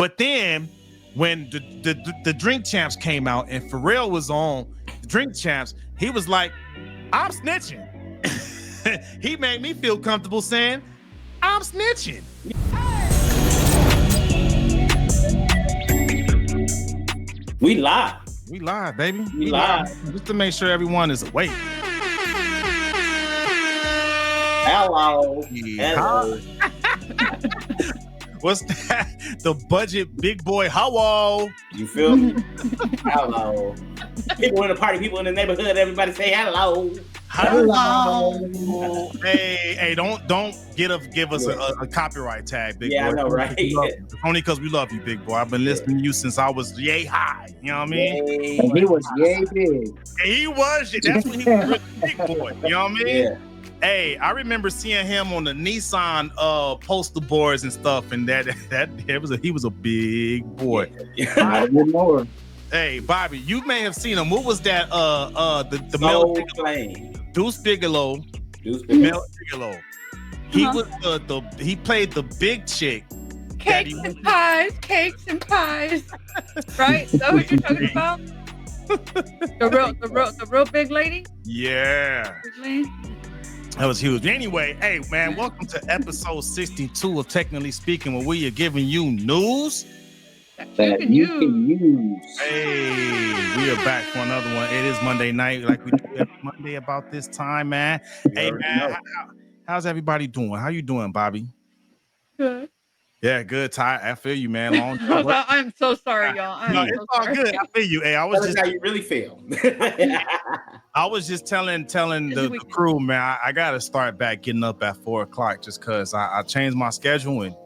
But then when the Drink Champs came out and Pharrell was on the Drink Champs, he was like, I'm snitching. He made me feel comfortable saying, I'm snitching. We live. We live, baby. We live. Just to make sure everyone is awake. Hello. Hello. What's that? The budget big boy hello. You feel me? Hello. People in the party, people in the neighborhood, everybody say hello. Hello. Hey, don't give us a copyright tag, big boy. Yeah, I know, right? It's only because we love you, big boy. I've been listening to you since I was yay high. You know what I mean? Yay. And he was yay big. And he was. That's when he was really big boy. You know what I mean? Yeah. Hey, I remember seeing him on the Nissan poster boards and stuff, and he was a big boy. Yeah. More. Hey, Bobby, you may have seen him. What was that? The Soul Mel Flame. Deuce Bigelow. Mel Bigelow. He was he played the big chick. Cakes and pies. Right? Is that what you're talking about? The real big lady? Yeah. Big lady? That was huge. Anyway, hey man, welcome to episode 62 of Technically Speaking, where we are giving you news that you can use. Hey, we are back for another one. It is Monday night, like we do every Monday about this time, man. Hey man, how's everybody doing? How you doing, Bobby? Good. Yeah, good. Ty, I feel you, man. Long time. I'm so sorry, y'all. It's all good. I feel you. Hey, I was Tell us just how you really feel. I was just telling the crew, man, I gotta start back getting up at 4:00 just because I changed my schedule and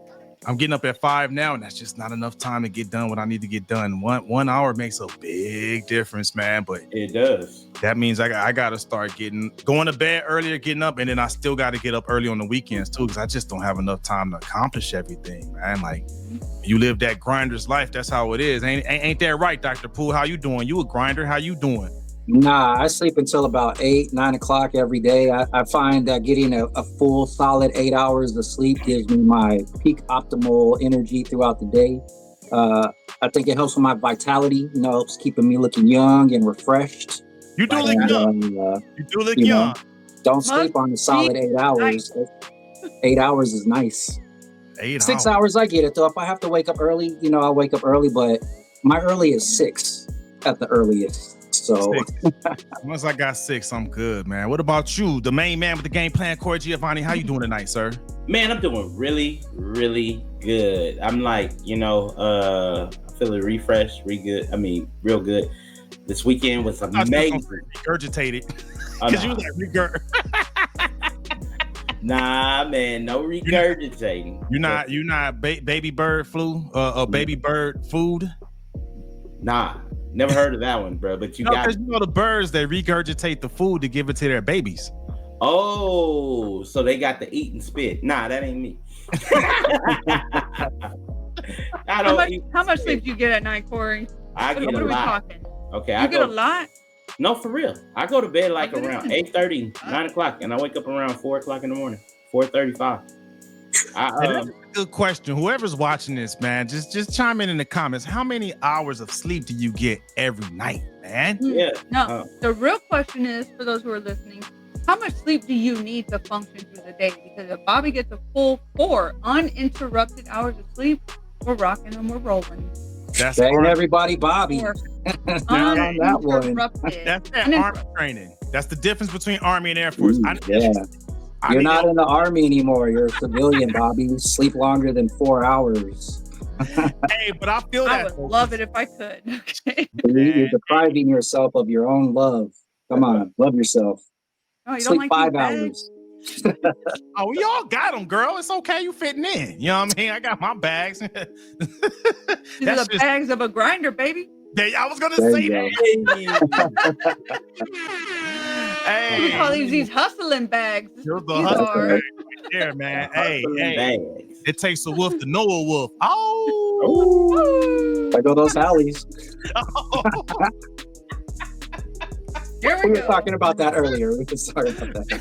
I'm getting up at 5 now, and that's just not enough time to get done what I need to get done. One hour makes a big difference, man. But it does. That means I gotta start going to bed earlier, getting up, and then I still got to get up early on the weekends too, because I just don't have enough time to accomplish everything, man. Like you live that grinder's life, that's how it is. Ain't that right, Dr. Pooh? How you doing? You a grinder? How you doing? Nah, I sleep until about 8, 9 o'clock every day. I find that getting a full solid 8 hours of sleep gives me my peak optimal energy throughout the day. I think it helps with my vitality, helps keeping me looking young and refreshed. You do look young. You do look young. Don't sleep on a solid 8 hours. 8 hours is nice. 6 hours, I get it though. If I have to wake up early, I'll wake up early, but my early is 6 at the earliest. So once I got 6, I'm good, man. What about you, the main man with the game plan, Corey Giovanni? How you doing tonight, sir? Man, I'm doing really, really good. I'm like, feeling refreshed, real good. This weekend was amazing. Regurgitated. Because you like Nah, man, no regurgitating. You're not baby bird flu or baby bird food? Nah. Never heard of that one, bro. But because the birds, they regurgitate the food to give it to their babies. Oh, so they got the eat and spit. Nah, that ain't me. I don't. How much sleep do you get at night, Corey? I get a lot. Okay, you get a lot. No, for real. I go to bed like around 8:30, 9 o'clock, and I wake up around 4 o'clock in the morning, 4:35. That's a good question. Whoever's watching this, man, just chime in the comments. How many hours of sleep do you get every night, man? Yeah. No, the real question is, for those who are listening, how much sleep do you need to function through the day? Because if Bobby gets a full 4 uninterrupted hours of sleep, we're rocking and we're rolling. That's everybody, Bobby. That's that Army training. That's the difference between Army and Air Force. You're not in the Army anymore. You're a civilian, Bobby. You sleep longer than 4 hours. Hey, but I feel that. I would love it if I could. You're depriving yourself of your own love. Come on, love yourself. Oh, you sleep don't like 5 hours. Oh, we all got them, girl. It's okay. You fitting in. You know what I mean? I got my bags. These are the bags of a grinder, baby. I was going to say that. Hey. We call these hustling bags. You're the hustling bag right there, man. Hey. It takes a wolf to know a wolf. Oh. I go those alleys. Here we were talking about that earlier. We can start about that.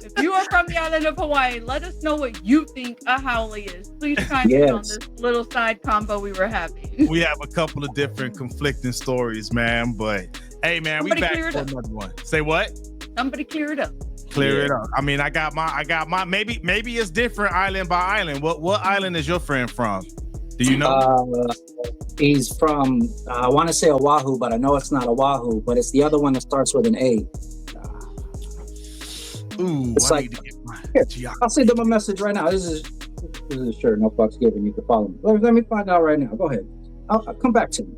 If you are from the island of Hawaii. Let us know what you think a haole is. Please chime in on this little side combo we were having. We have a couple of different conflicting stories, man. But hey, man, Somebody we back clear it for up. another one. Say what? Somebody clear it up. Clear it up. I mean, I got my. Maybe it's different island by island. What island is your friend from? Do you know? He's from, I want to say Oahu, but I know it's not Oahu, but it's the other one that starts with an A. Ooh, it's like, I'll send them a message right now. This is a shirt, no fucks given. You can follow me. Let me find out right now. Go ahead. I'll come back to me.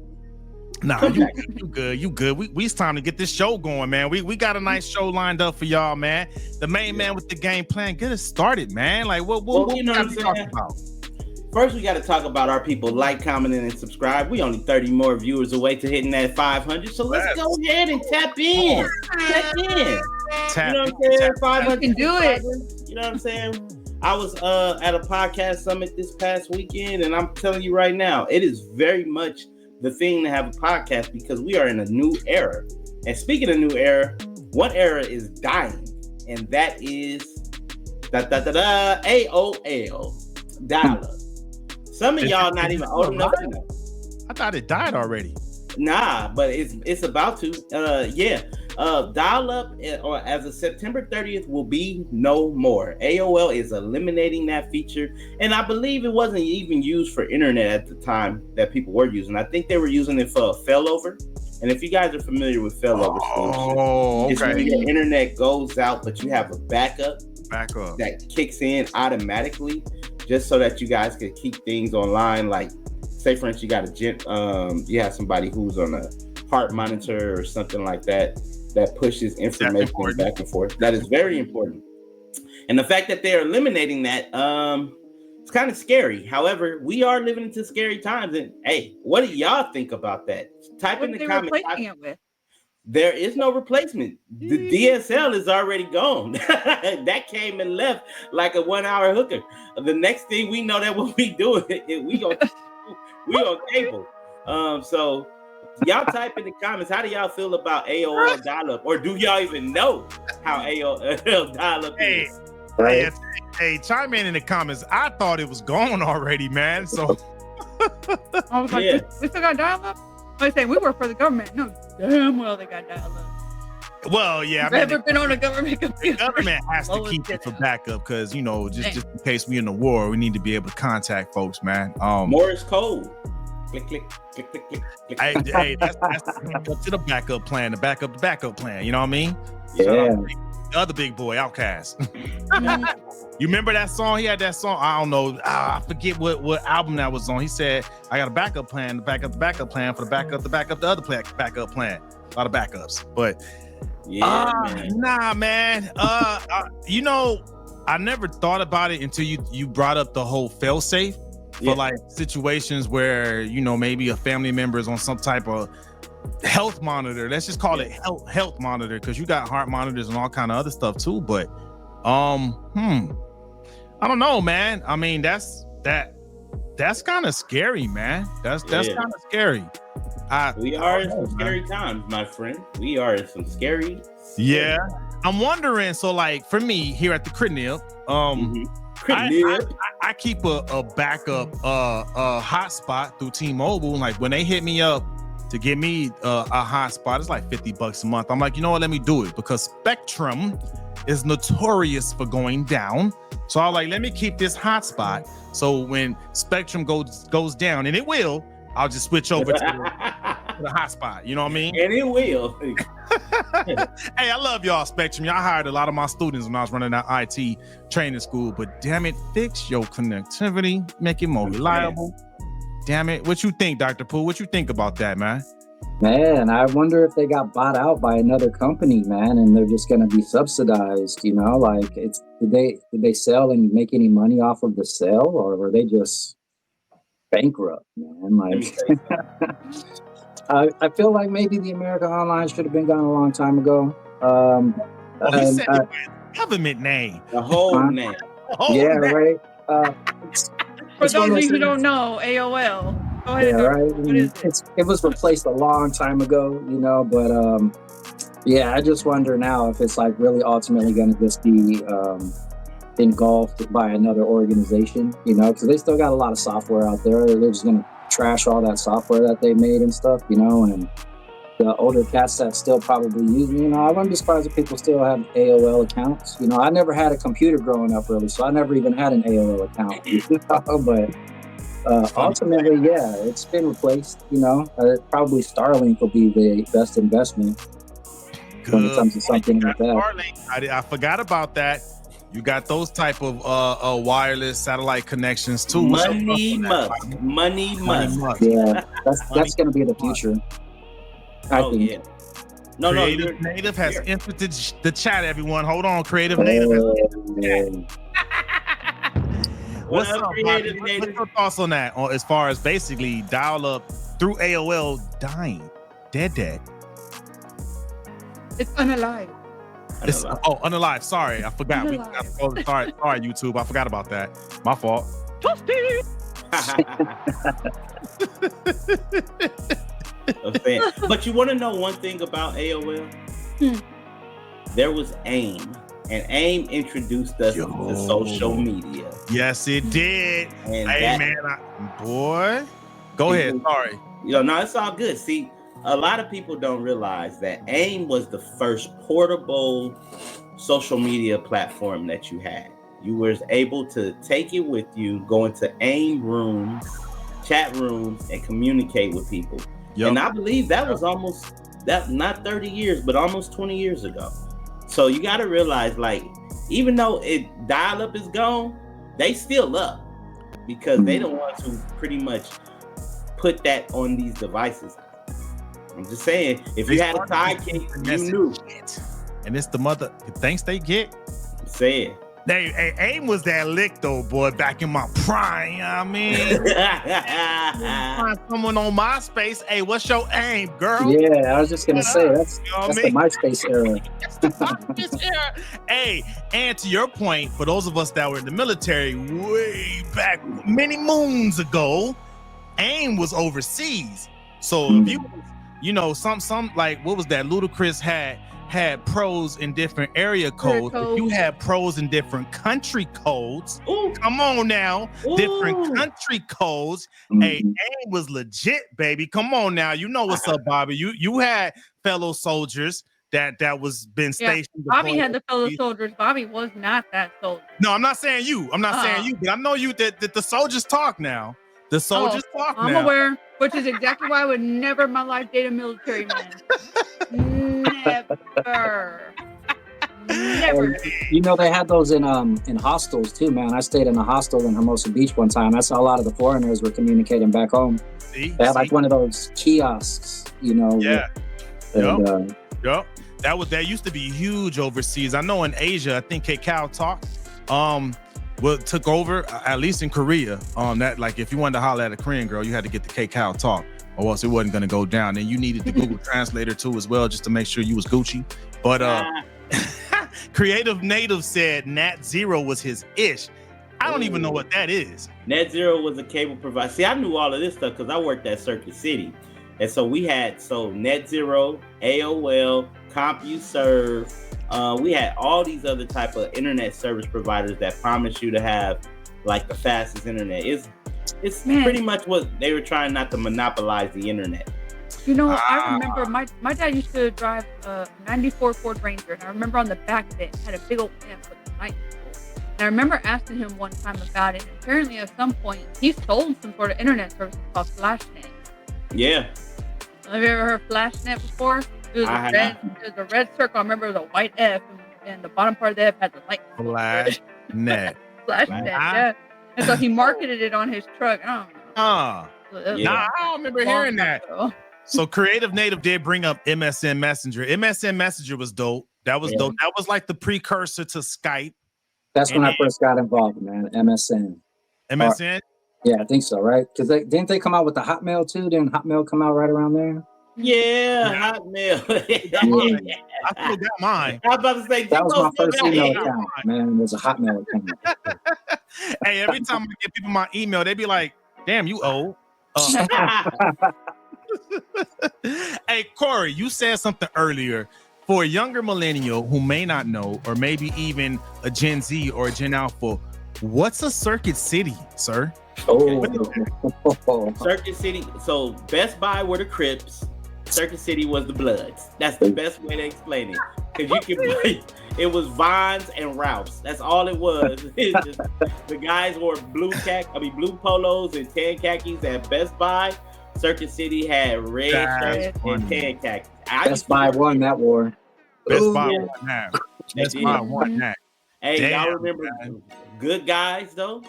Nah, you good. It's time to get this show going, man. We got a nice show lined up for y'all, man. The main man with the game plan. Get us started, man. Like what you know what I'm talking about? First, we got to talk about our people. Like, commenting, and subscribe. We only 30 more viewers away to hitting that 500. So let's go ahead and tap in. Tap in. You know what I'm saying? 500. You can do it. You know what I'm saying? I was at a podcast summit this past weekend, and I'm telling you right now, it is very much the thing to have a podcast because we are in a new era. And speaking of new era, one era is dying, and that is AOL dial-up. Some of y'all not even old enough to know. I thought it died already. Nah, but it's about to. Dial-up or as of September 30th will be no more. AOL is eliminating that feature, and I believe it wasn't even used for internet at the time that people were using. I think they were using it for a failover. And if you guys are familiar with failover solutions, it's when the internet goes out, but you have a backup that kicks in automatically, just so that you guys can keep things online. Like, say for instance, you have somebody who's on a heart monitor or something like that pushes information back and forth. That is very important. And the fact that they're eliminating that, it's kind of scary. However, we are living into scary times. And hey, what do y'all think about that? Type in the comments. There is no replacement. The DSL is already gone. That came and left like a 1 hour hooker. The next thing we know that what we do, we on cable. So y'all type in the comments. How do y'all feel about AOL dial-up, or do y'all even know how AOL dial-up is? Hey, chime in the comments. I thought it was gone already, man. So I was like, we still got dial-up? I say we work for the government. No, damn well they got dial-up. Well, yeah. I've never been on a government computer. The government has to keep it for backup because, you know, just in case we in the war, we need to be able to contact folks, man. Morse code. Click, click, click, click, click, click. Hey, that's to the backup plan, the backup plan. You know what I mean? Yeah. The other big boy, Outkast. You remember that song? He had that song. I don't know. I forget what album that was on. He said, "I got a backup plan, the backup plan for the backup, the other backup plan." A lot of backups, but man. You know, I never thought about it until you brought up the whole fail-safe for like situations where, you know, maybe a family member is on some type of health monitor. Let's just call it health monitor, because you got heart monitors and all kind of other stuff too. But I don't know, man. I mean, that's kind of scary, man. That's kind of scary. We are in some scary times, my friend. We are in some scary. Yeah, I'm wondering. So, like for me here at the Crib, I keep a backup hotspot through T-Mobile. Like when they hit me up to get me a hotspot, it's like $50 a month. I'm like, you know what? Let me do it, because Spectrum is notorious for going down. So I'm like, let me keep this hotspot. So when Spectrum goes down, and it will, I'll just switch over to the hotspot. You know what I mean? And it will. Hey, I love y'all, Spectrum. Y'all hired a lot of my students when I was running that IT training school. But damn it, fix your connectivity, make it more reliable. Damn it. What you think, Dr. Pooh? What you think about that, man? Man, I wonder if they got bought out by another company, man, and they're just going to be subsidized, you know? Like, did they sell and make any money off of the sale, or were they just bankrupt, man? Like, I feel like maybe the America Online should have been gone a long time ago. He said the government name. The whole name. Name. Right. For those of you who don't know, AOL. Go ahead. Yeah, right. It was replaced a long time ago, you know, but Yeah, I just wonder now if it's like really ultimately going to just be engulfed by another organization, you know, because they still got a lot of software out there. They're just going to trash all that software that they made and stuff, you know, and the older cats that still probably use, you know, I wouldn't be surprised if people still have AOL accounts. You know, I never had a computer growing up really, so I never even had an AOL account, you know, but ultimately, yeah, it's been replaced, you know. Probably Starlink will be the best investment when it comes to something like that. I forgot about that. You got those type of wireless satellite connections too. Money must. Yeah, that's going to be the future. I think. Yeah. Creative Native has entered the chat, everyone. Hold on, Creative Native. What's up, Creative Native? What's your thoughts on that? As far as basically dial-up through AOL dying, dead. It's unalive. Unalive. Sorry, I forgot. Sorry, YouTube. I forgot about that. My fault. But you want to know one thing about AOL? There was AIM, and AIM introduced us to social media. Yes, it did. And boy, go ahead. Sorry. No, it's all good. See, a lot of people don't realize that AIM was the first portable social media platform that you had. You were able to take it with you, go into AIM rooms, chat rooms, and communicate with people. Yep. And I believe that was not 30 years, but almost 20 years ago. So you got to realize, like, even though dial-up is gone, they still up because they don't want to pretty much put that on these devices. I'm just saying, if you had a sidekick, you knew. And it's the mother thanks they get. Say it. AIM was that lick though, boy, back in my prime. You know what I mean? Someone on MySpace. Hey, what's your AIM, girl? Yeah, I was just gonna say that's the MySpace era. That's the MySpace era. Hey, and to your point, for those of us that were in the military way back many moons ago, AIM was overseas. So if you know, some like what was that? Ludacris had pros in different area codes. If you had pros in different country codes, come on now, different country codes. Hey, AIM was legit, baby. Come on now, you know what's up, Bobby. You had fellow soldiers that was been stationed. Bobby had the fellow soldiers. Bobby was not that soldier. No, I'm not saying you. I'm not saying you, but I know you that the soldiers talk now. The soldiers talk now. I'm aware, which is exactly why I would never in my life date a military man. Never. You know, they had those in hostels too, man. I stayed in a hostel in Hermosa Beach one time. I saw a lot of the foreigners were communicating back home. They had like one of those kiosks, you know. Yeah. Yep. That used to be huge overseas. I know in Asia, I think Kakao Talk took over, at least in Korea. That like if you wanted to holler at a Korean girl, you had to get the Kakao Talk, or else it wasn't going to go down. And you needed the Google Translator too as well, just to make sure you was Gucci. But Creative Native said Nat Zero was his ish. I don't even know what that is. Net Zero was a cable provider. See, I knew all of this stuff because I worked at Circuit City. And so we had Net Zero, AOL, CompuServe. We had all these other type of internet service providers that promise you to have like the fastest internet. It's pretty much what they were trying not to monopolize the internet. You know, I remember my dad used to drive a 94 Ford Ranger, and I remember on the back of it had a big old amp with a light. And I remember asking him one time about it. And apparently, at some point, he sold some sort of internet service called FlashNet. Yeah. Have you ever heard FlashNet before? It was a red circle. I remember it was a white F, and the bottom part of the F had the light. FlashNet. FlashNet, yeah. And so he marketed it on his truck. I don't know. I don't remember hearing that. So Creative Native did bring up MSN Messenger. MSN Messenger was dope. That was dope. That was like the precursor to Skype. That's when I first got involved, man. MSN. MSN? Yeah, I think so, right? Because didn't they come out with the Hotmail too? Didn't Hotmail come out right around there? Yeah, Hotmail. I still got mine. I was about to say that was my first email account, man. It was a Hotmail account. Hey, every time I give people my email, they be like, "Damn, you old." Hey, Corey, you said something earlier. for a younger millennial who may not know, or maybe even a Gen Z or a Gen Alpha, what's a Circuit City, sir? Oh, Circuit City. So Best Buy were the Crips. Circuit City was the Bloods. That's the best way to explain it. Because you can, it was Vons and Ralphs. That's all it was. The guys wore blue polos and tan khakis at Best Buy. Circuit City had red shirts and tan khakis. Best Buy won that war. Best Buy won that. Best Buy won that. Hey, Damn, y'all remember Good Guys though?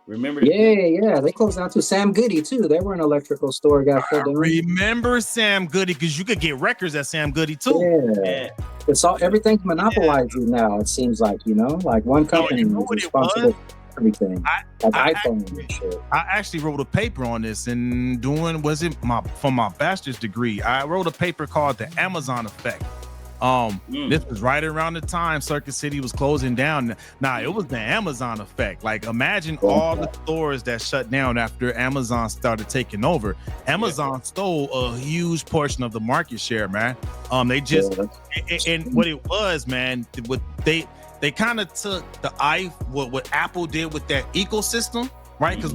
Remember? Yeah. They closed down too. Sam Goody too. They were an electrical store. Got shut down. Remember Sam Goody, because you could get records at Sam Goody too. Yeah. It's all everything's monopolized now. It seems like like one company is responsible for everything. iPhone and shit. I actually wrote a paper on this, and for my bachelor's degree, I wrote a paper called The Amazon Effect. This was right around the time Circuit City was closing down. Now it was the Amazon effect. Like, imagine all the stores that shut down after Amazon started taking over. Amazon stole a huge portion of the market share, man. They just and what it was, man, they kind of took what Apple did with that ecosystem, right? Because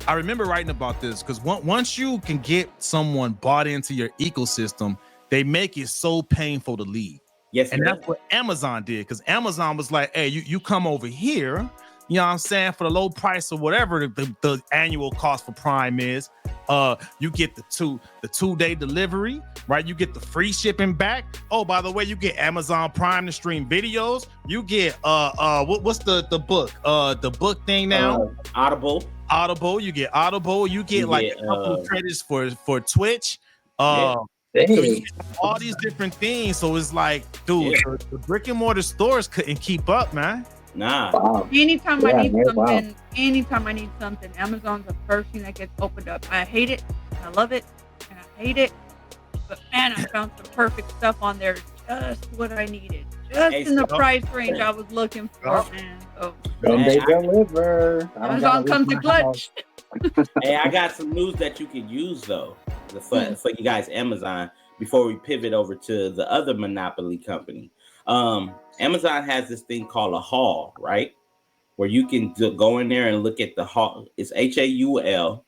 I remember writing about this, because once you can get someone bought into your ecosystem, they make it so painful to leave. Yes, and that's what Amazon did, because Amazon was like, hey, you come over here, you know what I'm saying, for the low price or whatever the annual cost for Prime is. You get the two-day delivery, right? You get the free shipping back. Oh, by the way, you get Amazon Prime to stream videos. You get what's the book? The book thing now? Audible. You get Audible. You get a couple of credits for Twitch. Hey. All these different things. So it's like, dude, the brick and mortar stores couldn't keep up, man. Nah. Wow. Anytime I need something, Amazon's the first thing that gets opened up. I hate it, I love it, and I hate it. But man, I found the perfect stuff on there, just what I needed, just in the price range I was looking for, man. So, they deliver. Amazon comes to clutch. Hey, I got some news that you could use though, for you guys, Amazon, before we pivot over to the other monopoly company. Amazon has this thing called a haul, right? Where you can go in there and look at the haul. It's HAUL.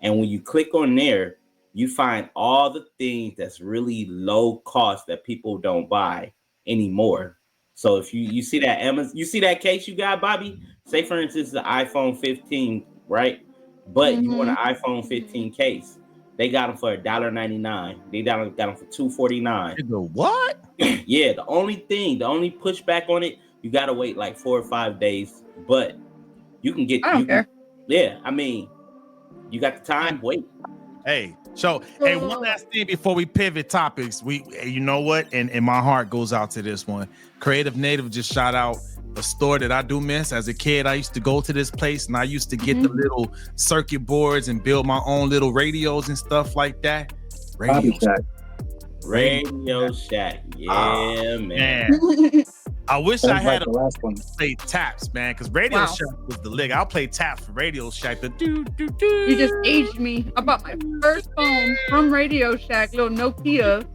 And when you click on there, you find all the things that's really low cost that people don't buy anymore. So if you see that you see that case you got, Bobby, say for instance, the iPhone 15, right? But you want an iPhone 15 case. They got them for $1.99. They got them for $2.49. What? Yeah, the only pushback on it, you gotta wait like 4 or 5 days. But you can get. I don't care. Yeah, I mean, you got the time. Wait. Hey, hey, one last thing before we pivot topics. You know what? And my heart goes out to this one. Creative Native just shout out a store that I do miss. As a kid, I used to go to this place and I used to get the little circuit boards and build my own little radios and stuff like that. Radio Shack. Yeah, man. I wish I had the last one. Play taps, man, because Radio Shack was the lick. I'll play taps for Radio Shack. You just aged me. I bought my first phone from Radio Shack, little Nokia,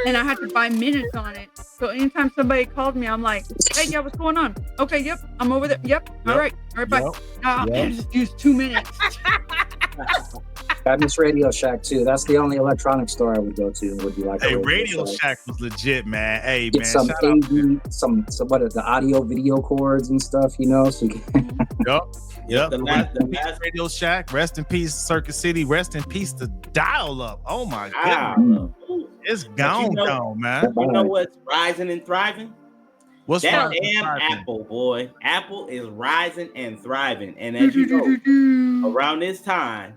and I had to buy minutes on it. So anytime somebody called me, I'm like, hey, yeah, what's going on? Okay, yep, I'm over there. Yep. All right, bye. I just used 2 minutes. I miss Radio Shack too. That's the only electronic store I would go to. Would be like, hey, Radio Shack was legit, man. Hey, get man, some AV, some what are the audio video cords and stuff, you know? So Yep. The last Radio Shack. Rest in peace, Circuit City. Rest in peace, the dial up. Oh my god, it's gone, man. You know what's rising and thriving? What's that damn Apple, boy? Apple is rising and thriving, and as you know, around this time.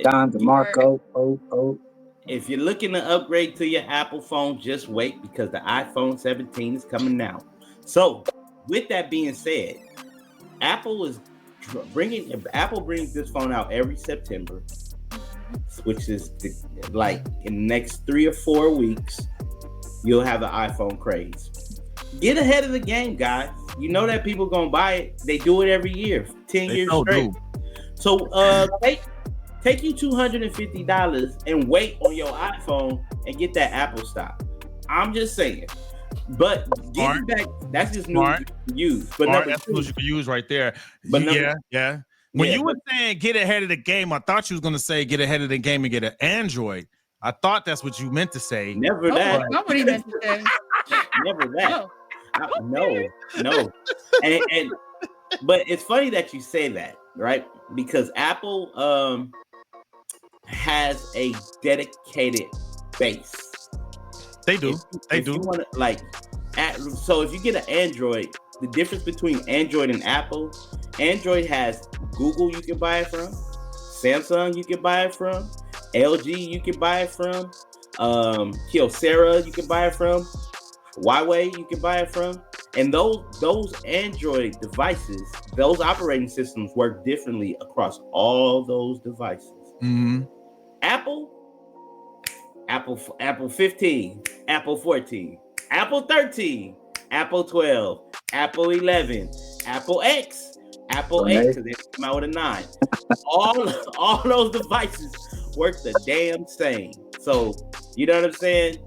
Don DeMarco. If you're looking to upgrade to your Apple phone, just wait, because the iPhone 17 is coming out. So, with that being said, Apple brings this phone out every September, which is like in the next 3 or 4 weeks, you'll have an iPhone craze. Get ahead of the game, guys. You know that people gonna buy it. They do it every year, 10 years straight. So Take you $250 and wait on your iPhone and get that Apple stock. I'm just saying. But getting back, that's just news you can use. But that's news you can use right there. But yeah. When you were saying get ahead of the game, I thought you was gonna say get ahead of the game and get an Android. I thought that's what you meant to say. Never that. Not what he meant to say. Never that. No. And but it's funny that you say that, right? Because Apple has a dedicated base. They do. You wanna, so if you get an Android, the difference between Android and Apple, Android has Google you can buy it from, Samsung you can buy it from, LG you can buy it from, Kyocera you can buy it from, Huawei you can buy it from, and those Android devices, those operating systems work differently across all those devices. Mm-hmm. Apple 15, Apple 14, Apple 13, Apple 12, Apple 11, Apple X, Apple 8, because they come out with a 9. all those devices work the damn same. So, you know what I'm saying?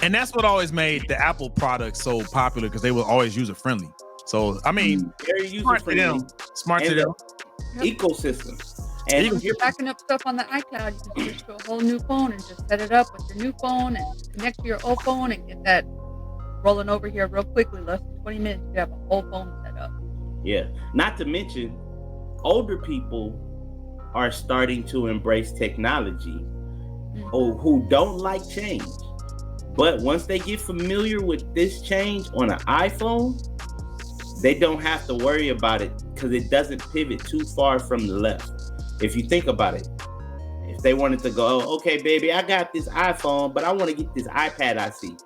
And that's what always made the Apple products so popular, because they were always user-friendly. So, I mean, very user-friendly. Smart to them. Ecosystem. And if you're backing up stuff on the iCloud, you can switch to a whole new phone and just set it up with your new phone and connect to your old phone and get that rolling over here real quickly. Less than 20 minutes, you have a whole phone set up. Yeah. Not to mention, older people are starting to embrace technology who don't like change. But once they get familiar with this change on an iPhone, they don't have to worry about it because it doesn't pivot too far from the left. If you think about it, if they wanted to go, oh, okay, baby, I got this iPhone, but I want to get this iPad I see.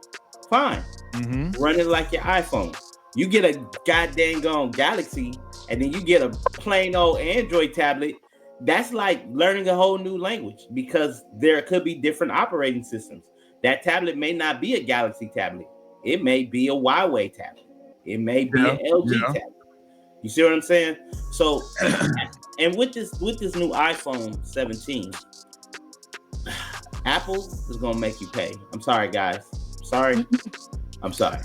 Fine. Mm-hmm. Run it like your iPhone. You get a goddamn gone Galaxy, and then you get a plain old Android tablet. That's like learning a whole new language because there could be different operating systems. That tablet may not be a Galaxy tablet. It may be a Huawei tablet. It may be an LG tablet. You see what I'm saying? So, and with this new iPhone 17, Apple is gonna make you pay. I'm sorry, guys. I'm sorry.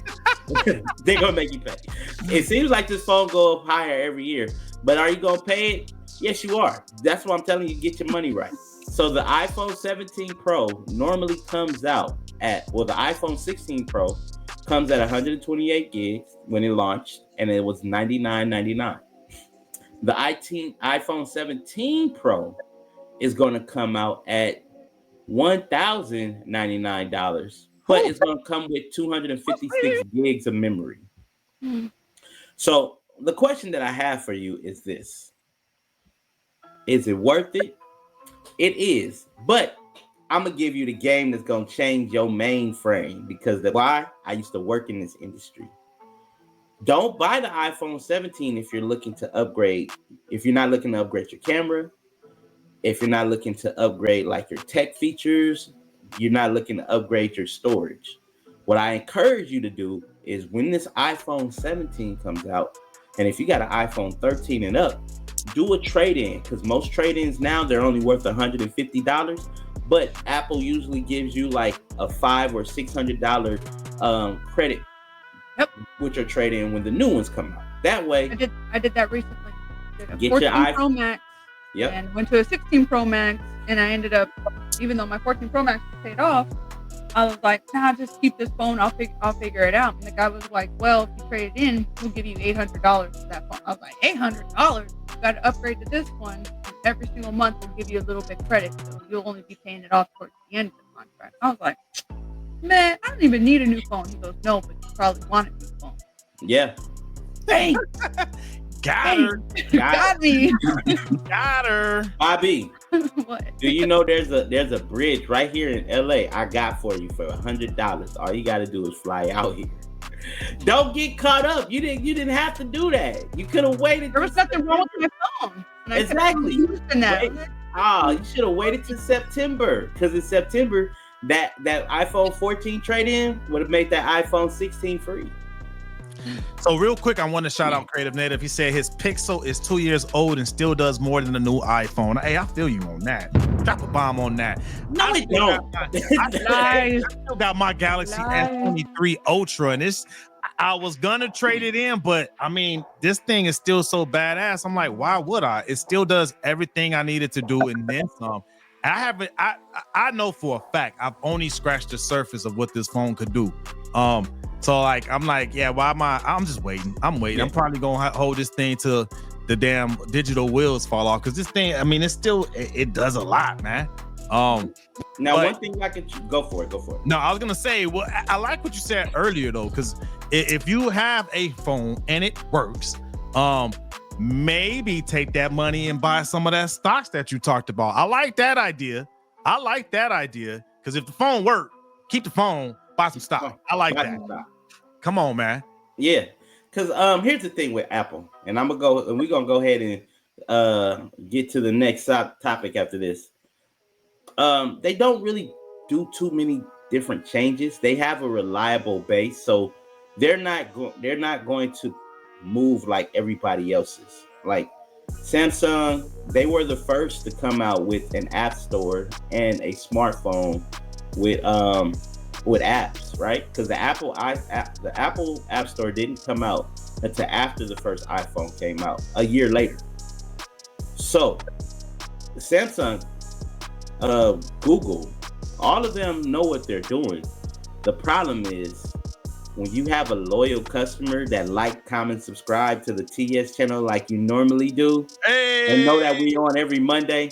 They're gonna make you pay. It seems like this phone go up higher every year, but are you gonna pay it? Yes, you are. That's why I'm telling you, get your money right. So the iPhone 17 Pro normally comes out at, the iPhone 16 Pro comes at 128 gigs when it launched, and it was $99.99. The iPhone 17 Pro is going to come out at $1,099, but it's going to come with 256 gigs of memory. So the question that I have for you is this. Is it worth it? It is, but I'm going to give you the game that's going to change your mainframe because why? I used to work in this industry. Don't buy the iPhone 17 if you're looking to upgrade. If you're not looking to upgrade your camera, if you're not looking to upgrade like your tech features, you're not looking to upgrade your storage. What I encourage you to do is when this iPhone 17 comes out, and if you got an iPhone 13 and up, do a trade-in because most trade-ins now, they're only worth $150. But Apple usually gives you like a $500 or $600 credit with your trade-in when the new ones come out. That way, I did that recently. Get 14 your iPhone Pro Max and went to a 16 Pro Max, and I ended up, even though my 14 Pro Max was paid off, I was like, nah, just keep this phone. I'll figure it out. And the guy was like, well, if you trade it in, we'll give you $800 for that phone. I was like, $800? You got to upgrade to this one. And every single month, we'll give you a little bit of credit. So you'll only be paying it off towards the end of the contract. I was like, man, I don't even need a new phone. He goes, no, but you probably want a new phone. Yeah. Dang. Got her. Got me. Got her. Bobby. What? Do you know there's a bridge right here in LA I got for you for $100. All you got to do is fly out here. Don't get caught up. You didn't have to do that. You could have waited. There was nothing wrong with my phone. Exactly. You should have waited till September because in September that iPhone 14 trade-in would have made that iPhone 16 free. So real quick, I want to shout out Creative Native. He said his Pixel is 2 years old and still does more than the new iPhone. Hey, I feel you on that. Drop a bomb on that. No, it don't. I still got my Galaxy S23 Ultra, and I was gonna trade it in, but I mean, this thing is still so badass. I'm like, why would I? It still does everything I needed to do, and then some. I know for a fact I've only scratched the surface of what this phone could do. So like, I'm like, yeah, why am I'm just waiting. I'm waiting. Yeah. I'm probably gonna hold this thing till the damn digital wheels fall off, because this thing, I mean, it's still, it does a lot, man. Now, one thing I could go for it. No, I was gonna say, well, I like what you said earlier though, because if you have a phone and it works, maybe take that money and buy some of that stocks that you talked about. I like that idea. Because if the phone worked, keep the phone, buy some stock. I like that. Come on, man. Yeah, because here's the thing with Apple, and we're gonna go ahead and get to the next topic after this. They don't really do too many different changes. They have a reliable base, so they're not going to move like everybody else's. Like Samsung, they were the first to come out with an app store and a smartphone with apps, right? Because the Apple App Store didn't come out until after the first iPhone came out, a year later. So Samsung, Google, all of them know what they're doing. The problem is when you have a loyal customer that like, comment, subscribe to the TS channel like you normally do, and know that we on every Monday,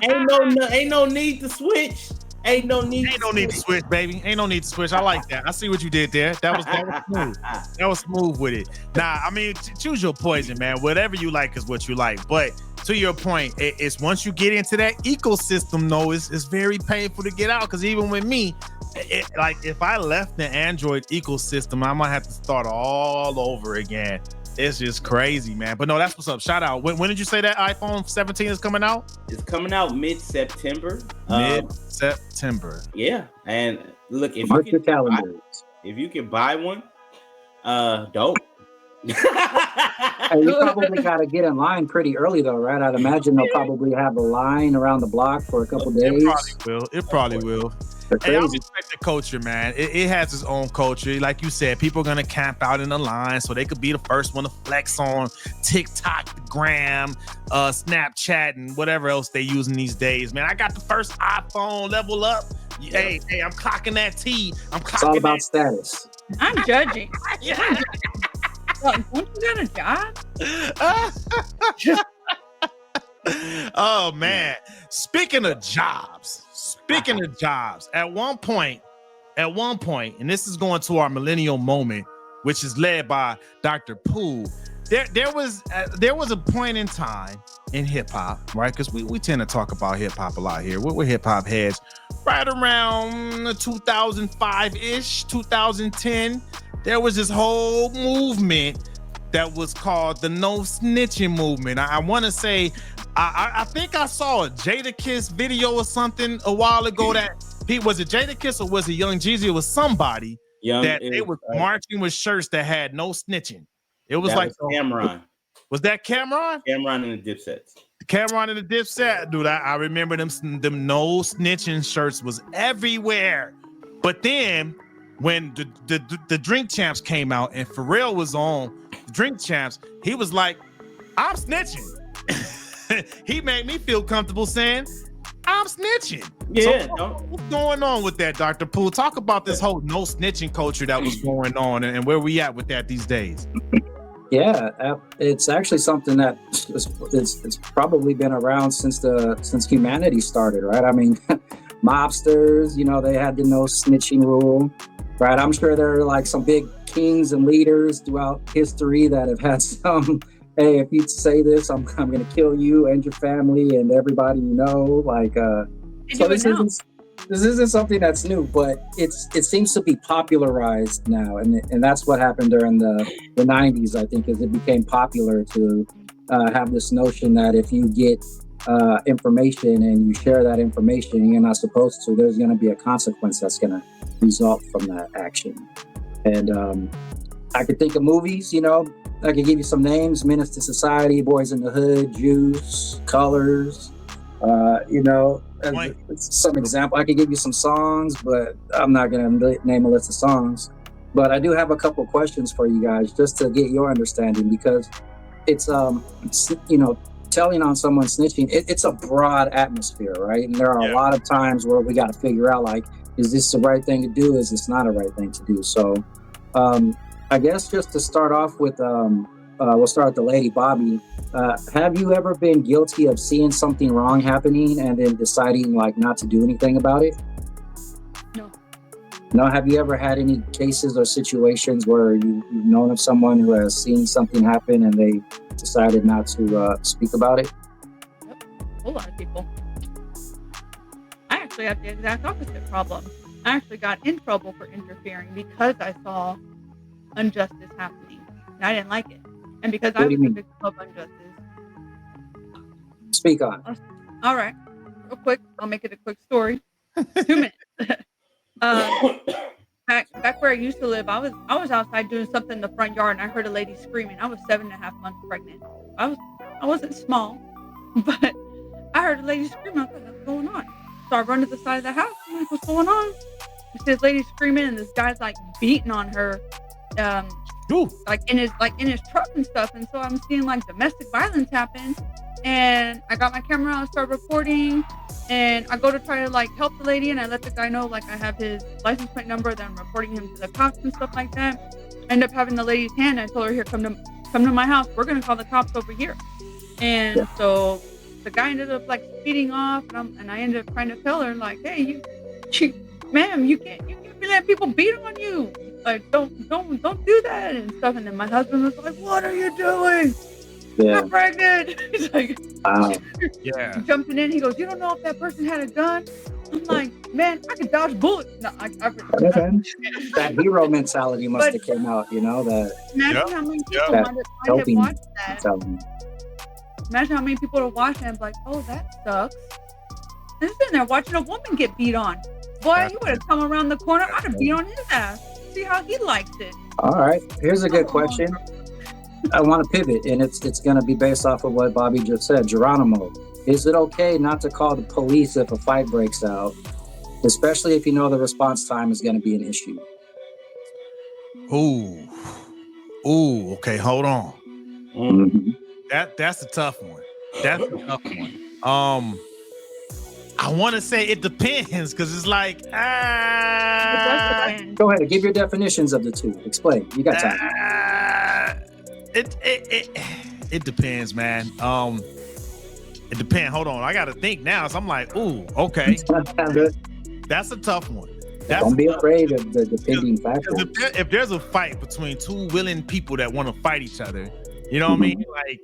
ain't no need to switch. Ain't no need to switch, baby. Ain't no need to switch. I like that. I see what you did there. That was smooth. That was smooth with it. Nah, I mean, choose your poison, man. Whatever you like is what you like. But to your point, it's once you get into that ecosystem, though, it's very painful to get out. Because even with me, like if I left the Android ecosystem, I might have to start all over again. It's just crazy, man. But no, that's what's up. Shout out. When did you say that iPhone 17 is coming out? It's coming out mid-September. Mid-September. Yeah. And look, if you can buy one, don't. You probably got to get in line pretty early, though, right? I'd imagine they'll probably have a line around the block for a couple days. It probably will. Hey, I respect the culture, man. It has its own culture. Like you said, people are going to camp out in the line so they could be the first one to flex on TikTok, the Gram, Snapchat, and whatever else they using these days, man. I got the first iPhone, level up. Yeah. Hey, I'm clocking that T. It's all about status. I'm judging. Yeah. Don't you got a job? Oh, man. Speaking of jobs, at one point, and this is going to our Millennial Moment, which is led by Dr. Pooh. There was a point in time in hip hop, right? Because we tend to talk about hip hop a lot here. We're hip hop heads. Right around 2005 ish, 2010, there was this whole movement that was called the No Snitching movement. I want to say, I think I saw a Jadakiss video or something a while ago that was it Jadakiss or was it Young Jeezy? It was somebody they were marching with shirts that had no snitching. It was like Cameron. Was that Cameron? Cameron and the Dipsets. Cameron and the Dipset, dude. I remember them no snitching shirts was everywhere. But then when the Drink Champs came out and Pharrell was on the Drink Champs, he was like, I'm snitching. He made me feel comfortable saying, I'm snitching. Yeah. So what's going on with that, Dr. Poole? Talk about this whole no snitching culture that was going on and where we at with that these days. Yeah, it's actually something that it's probably been around since humanity started, right? I mean, mobsters, they had the no snitching rule, right? I'm sure there are like some big kings and leaders throughout history that have had some, hey, if you say this, I'm going to kill you and your family and everybody you know. Like, so this isn't something that's new, but it seems to be popularized now, and that's what happened during the 90s. I think, is it became popular to have this notion that if you get information and you share that information, and you're not supposed to, there's going to be a consequence that's going to result from that action. And I could think of movies, I could give you some names: Menace to Society, Boys in the Hood, Juice, Colors, some example. I could give you some songs, but I'm not going to name a list of songs. But I do have a couple questions for you guys just to get your understanding, because it's, telling on someone snitching, it's a broad atmosphere, right? And there are a lot of times where we got to figure out, like, is this the right thing to do? Is this not a right thing to do? So I guess just to start off with, we'll start with the lady, Bobby. Have you ever been guilty of seeing something wrong happening and then deciding like not to do anything about it? No. Have you ever had any cases or situations where you've known of someone who has seen something happen and they decided not to speak about it? Yep. A whole lot of people. I actually have the exact opposite problem. I actually got in trouble for interfering because I saw injustice happening, and I didn't like it. And because I was a victim of injustice. Speak on. All right. Real quick. I'll make it a quick story. 2 minutes. Back where I used to live, I was outside doing something in the front yard, and I heard a lady screaming. I was 7.5 months pregnant. I wasn't small, but I heard a lady screaming. I was like, what's going on? So I run to the side of the house. I'm like, what's going on? I see this lady screaming, and this guy's like beating on her, like in his truck and stuff. And so I'm seeing like domestic violence happen. And I got my camera out and started recording. And I go to try to like help the lady, and I let the guy know like I have his license plate number, that I'm reporting him to the cops and stuff like that. I end up having the lady's hand. I told her, here, come to my house. We're gonna call the cops over here. And so the guy ended up like speeding off, and I ended up trying to tell her like, hey, ma'am, you can't be letting people beat on you. Like don't do that and stuff. And then my husband was like, what are you doing? I'm pregnant. He's like, jumping in. He goes, you don't know if that person had a gun? I'm like, man, I can dodge bullets. No, that hero mentality must have came out, that. Imagine how many people might have watched that. Imagine how many people would watch that and be like, oh, that sucks. And sitting there watching a woman get beat on. Boy, he would have come around the corner. I'd have beat on his ass. See how he likes it. All right. Here's a good question. I want to pivot, and it's going to be based off of what Bobby just said. Geronimo, is it okay not to call the police if a fight breaks out, especially if you know the response time is going to be an issue? Ooh, okay, hold on. Mm-hmm. That's a tough one. I want to say it depends, because it's like, Go ahead, give your definitions of the two. Explain. You got time. It depends, man. It depends. Hold on, I got to think now. So I'm like, ooh, okay. That's a tough one. Don't be afraid of the depending factor. If there's a fight between two willing people that want to fight each other, you know what I mean? Like,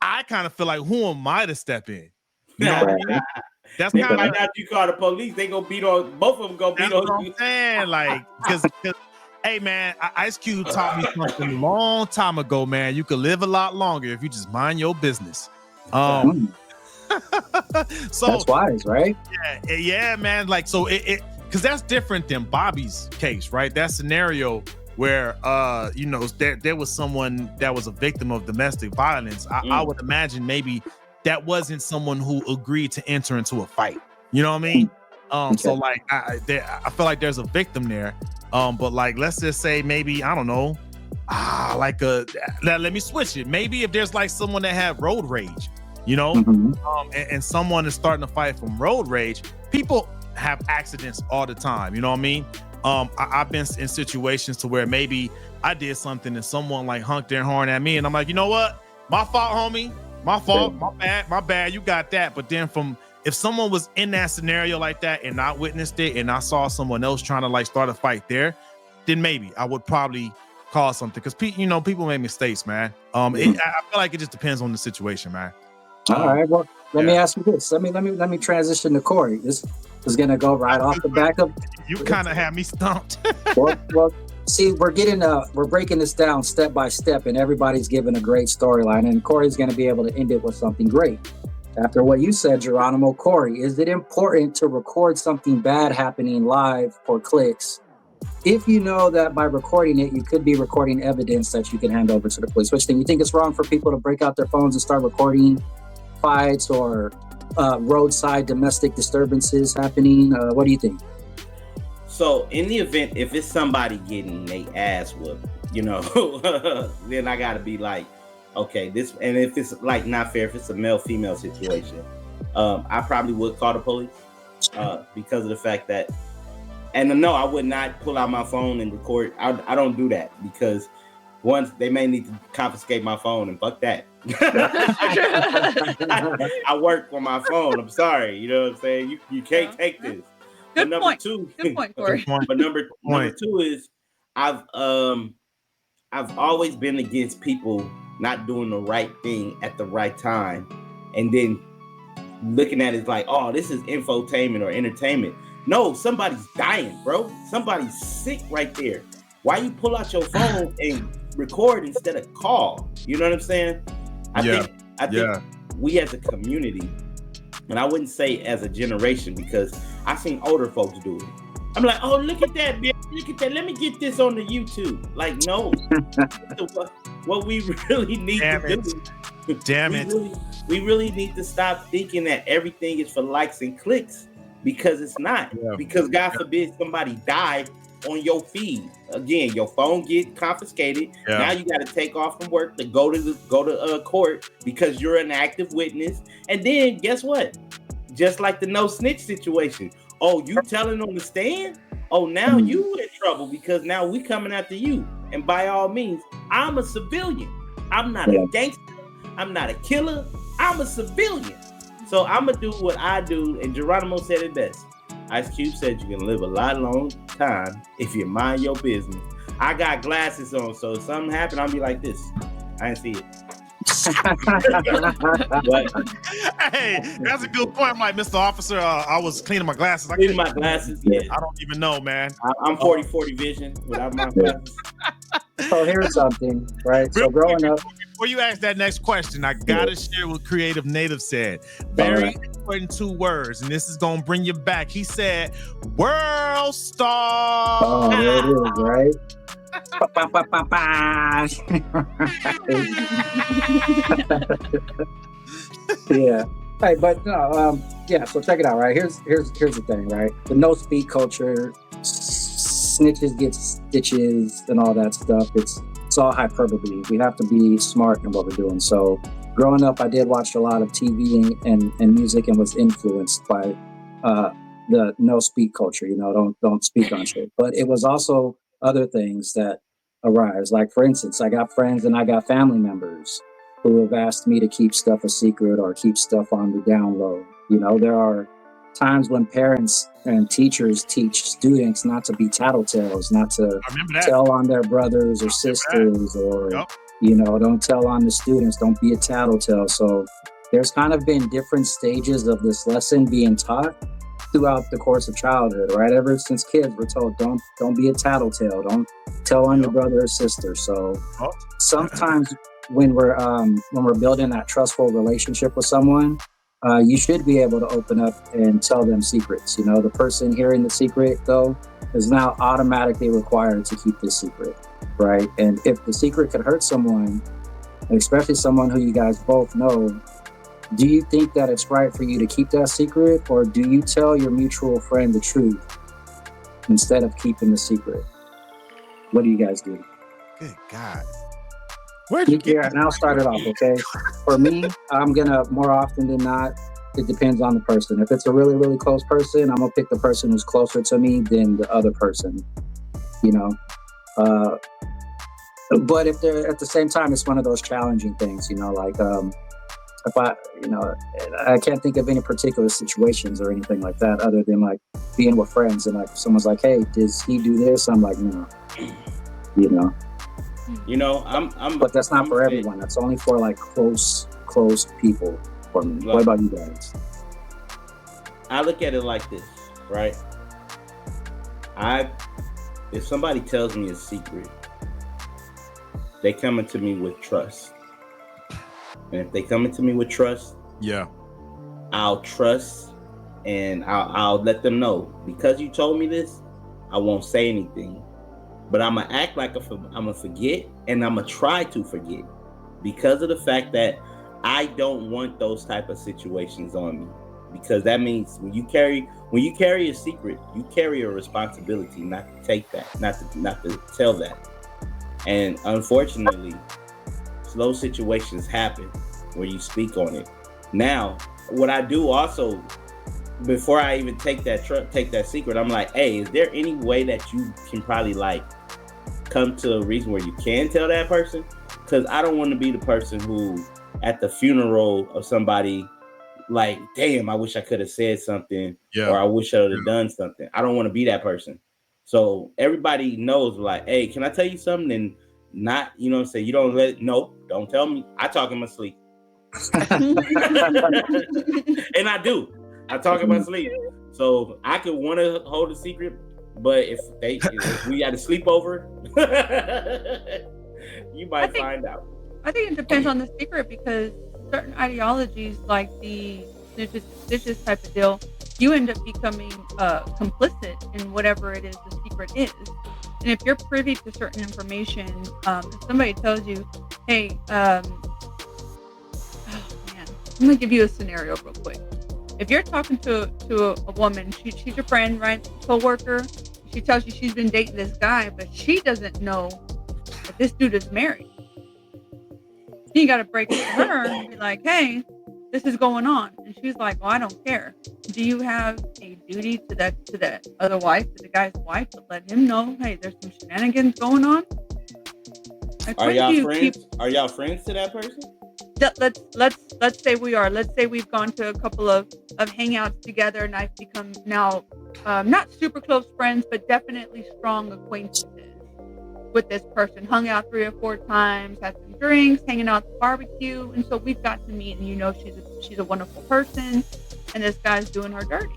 I kind of feel like, who am I to step in? You know what I mean? That's kind of like, after you call the police, they gonna beat on both of them. Gonna beat on you. Man, like, because hey man, Ice Cube taught me something a long time ago, man. You could live a lot longer if you just mind your business. So that's wise, right? Yeah, man. Like, so it because that's different than Bobby's case, right? That scenario where there was someone that was a victim of domestic violence. I would imagine maybe that wasn't someone who agreed to enter into a fight. You know what I mean? So like I feel like there's a victim there. But like, let's just say maybe, I don't know, let me switch it. Maybe if there's like someone that had road rage, and someone is starting to fight from road rage, people have accidents all the time. You know what I mean? I've been in situations to where maybe I did something and someone like honked their horn at me, and I'm like, you know what? My fault, homie. My fault. My bad. You got that. But then if someone was in that scenario like that and I witnessed it and I saw someone else trying to like start a fight there, then maybe I would probably call something, because people make mistakes, man. I feel like it just depends on the situation, man. All right. Well, let me ask you this. Let me transition to Corey. This is gonna go right off the back of. You kind of had me stumped. well, see, we're breaking this down step by step, and everybody's giving a great storyline, and Corey's gonna be able to end it with something great. After what you said, Geronimo, Corey, is it important to record something bad happening live for clicks if you know that by recording it, you could be recording evidence that you can hand over to the police. Which thing you think it's wrong for people to break out their phones and start recording fights or roadside domestic disturbances happening? What do you think? So in the event, if it's somebody getting their ass whooped, you know, then I gotta be like, okay, this, and if it's like not fair, if it's a male-female situation, I probably would call the police because of the fact that, and no, I would not pull out my phone and record. I don't do that because once they may need to confiscate my phone, and fuck that. I work on my phone. I'm sorry, you know what I'm saying? You can't take this. Good but point. Two, Good point, Corey. But number two is I've always been against people not doing the right thing at the right time, and then looking at it like, oh, this is infotainment or entertainment. No, somebody's dying, bro. Somebody's sick right there. Why you pull out your phone and record instead of call? You know what I'm saying? I think we as a community, and I wouldn't say as a generation, because I've seen older folks do it. I'm like, oh, look at that, bitch. Look at that. Let me get this on the YouTube. Like, no. What we really need to do. Damn it. We really need to stop thinking that everything is for likes and clicks, because it's not. Yeah. Because God forbid somebody died on your feed. Again, your phone get confiscated. Yeah. Now you got to take off from work to go to court because you're an active witness. And then guess what? Just like the no snitch situation. Oh, you telling on the stand? Oh, now you in trouble because now we coming after you. And by all means, I'm a civilian. I'm not a gangster. I'm not a killer. I'm a civilian. So I'm going to do what I do. And Geronimo said it best. Ice Cube said you can live a long time if you mind your business. I got glasses on, so if something happened, I'll be like this. I didn't see it. Hey, that's a good point, Mike. Mr. Officer, I was cleaning my glasses. Cleaning my glasses, yeah. I don't even know, man. I'm 40/40 vision without my glasses. So here's something, right? So growing up. Before you ask that next question, I gotta share what Creative Native said. Very important 2 words, and this is gonna bring you back. He said, "World star." Oh, there it is, right? Yeah. Hey, but no, so check it out, right? Here's the thing, right? The no speak culture, snitches get stitches and all that stuff. It's all hyperbole. We have to be smart in what we're doing. So growing up, I did watch a lot of TV and music and was influenced by the no speak culture, you know, don't speak on shit. But it was also other things that arise. Like, for instance, I got friends and I got family members who have asked me to keep stuff a secret or keep stuff on the down low. You know, there are times when parents and teachers teach students not to be tattletales, not to tell on their brothers or sisters, or, you know, don't tell on the students, don't be a tattletale. So there's kind of been different stages of this lesson being taught throughout the course of childhood, right? Ever since kids, we're told, don't be a tattletale, don't tell on your brother or sister. So sometimes when we're building that trustful relationship with someone, you should be able to open up and tell them secrets. You know, the person hearing the secret, though, is now automatically required to keep this secret, right? And if the secret could hurt someone, and especially someone who you guys both know, do you think that it's right for you to keep that secret, or do you tell your mutual friend the truth instead of keeping the secret? What do you guys do? Good God. And I'll start it off, okay? For me, I'm gonna, more often than not, it depends on the person. If it's a really, really close person, I'm gonna pick the person who's closer to me than the other person, you know? But if they're at the same time, it's one of those challenging things, you know, like, if I can't think of any particular situations or anything like that, other than like being with friends and like if someone's like, hey, does he do this? I'm like, no, you know. You know, but that's not for everyone. That's only for like close people for me. Like, what about you guys? I look at it like this, right? If somebody tells me a secret, they come into me with trust. And if they come into me with trust, I'll trust and I'll let them know, because you told me this, I won't say anything. but I'm gonna act like I'm gonna forget, and I'm gonna try to forget because of the fact that I don't want those type of situations on me. Because that means when you carry a secret, you carry a responsibility not to take that, not to tell that. And unfortunately, those situations happen where you speak on it. Now, what I do also, before I even take that secret, I'm like, hey, is there any way that you can probably like come to a reason where you can tell that person? Because I don't want to be the person who, at the funeral of somebody, like, damn, I wish I could have said something, or I wish I would have done something. I don't want to be that person. So everybody knows, like, hey, can I tell you something? And not, you know what I'm saying? You don't don't tell me. I talk in my sleep. And I do. I talk in my sleep. So I could want to hold a secret, but if we got to sleep over, you might find out. I think it depends on the secret, because certain ideologies, like the snitches type of deal, you end up becoming complicit in whatever it is the secret is. And if you're privy to certain information, if somebody tells you, hey, oh man, I'm gonna give you a scenario real quick. If you're talking to a woman, she's your friend, right, co-worker, she tells you she's been dating this guy, but she doesn't know that this dude is married. You got to break it to her and be like, hey, this is going on. And she's like, well, I don't care. Do you have a duty to that other wife, to the guy's wife, to let him know, hey, there's some shenanigans going on? Like, are y'all friends? Are y'all friends to that person? Let's say we are. Let's say we've gone to a couple of hangouts together, and I've become now not super close friends, but definitely strong acquaintances with this person. Hung out 3 or 4 times, had some drinks, hanging out at the barbecue, and so we've got to meet. And she's a wonderful person, and this guy's doing her dirty.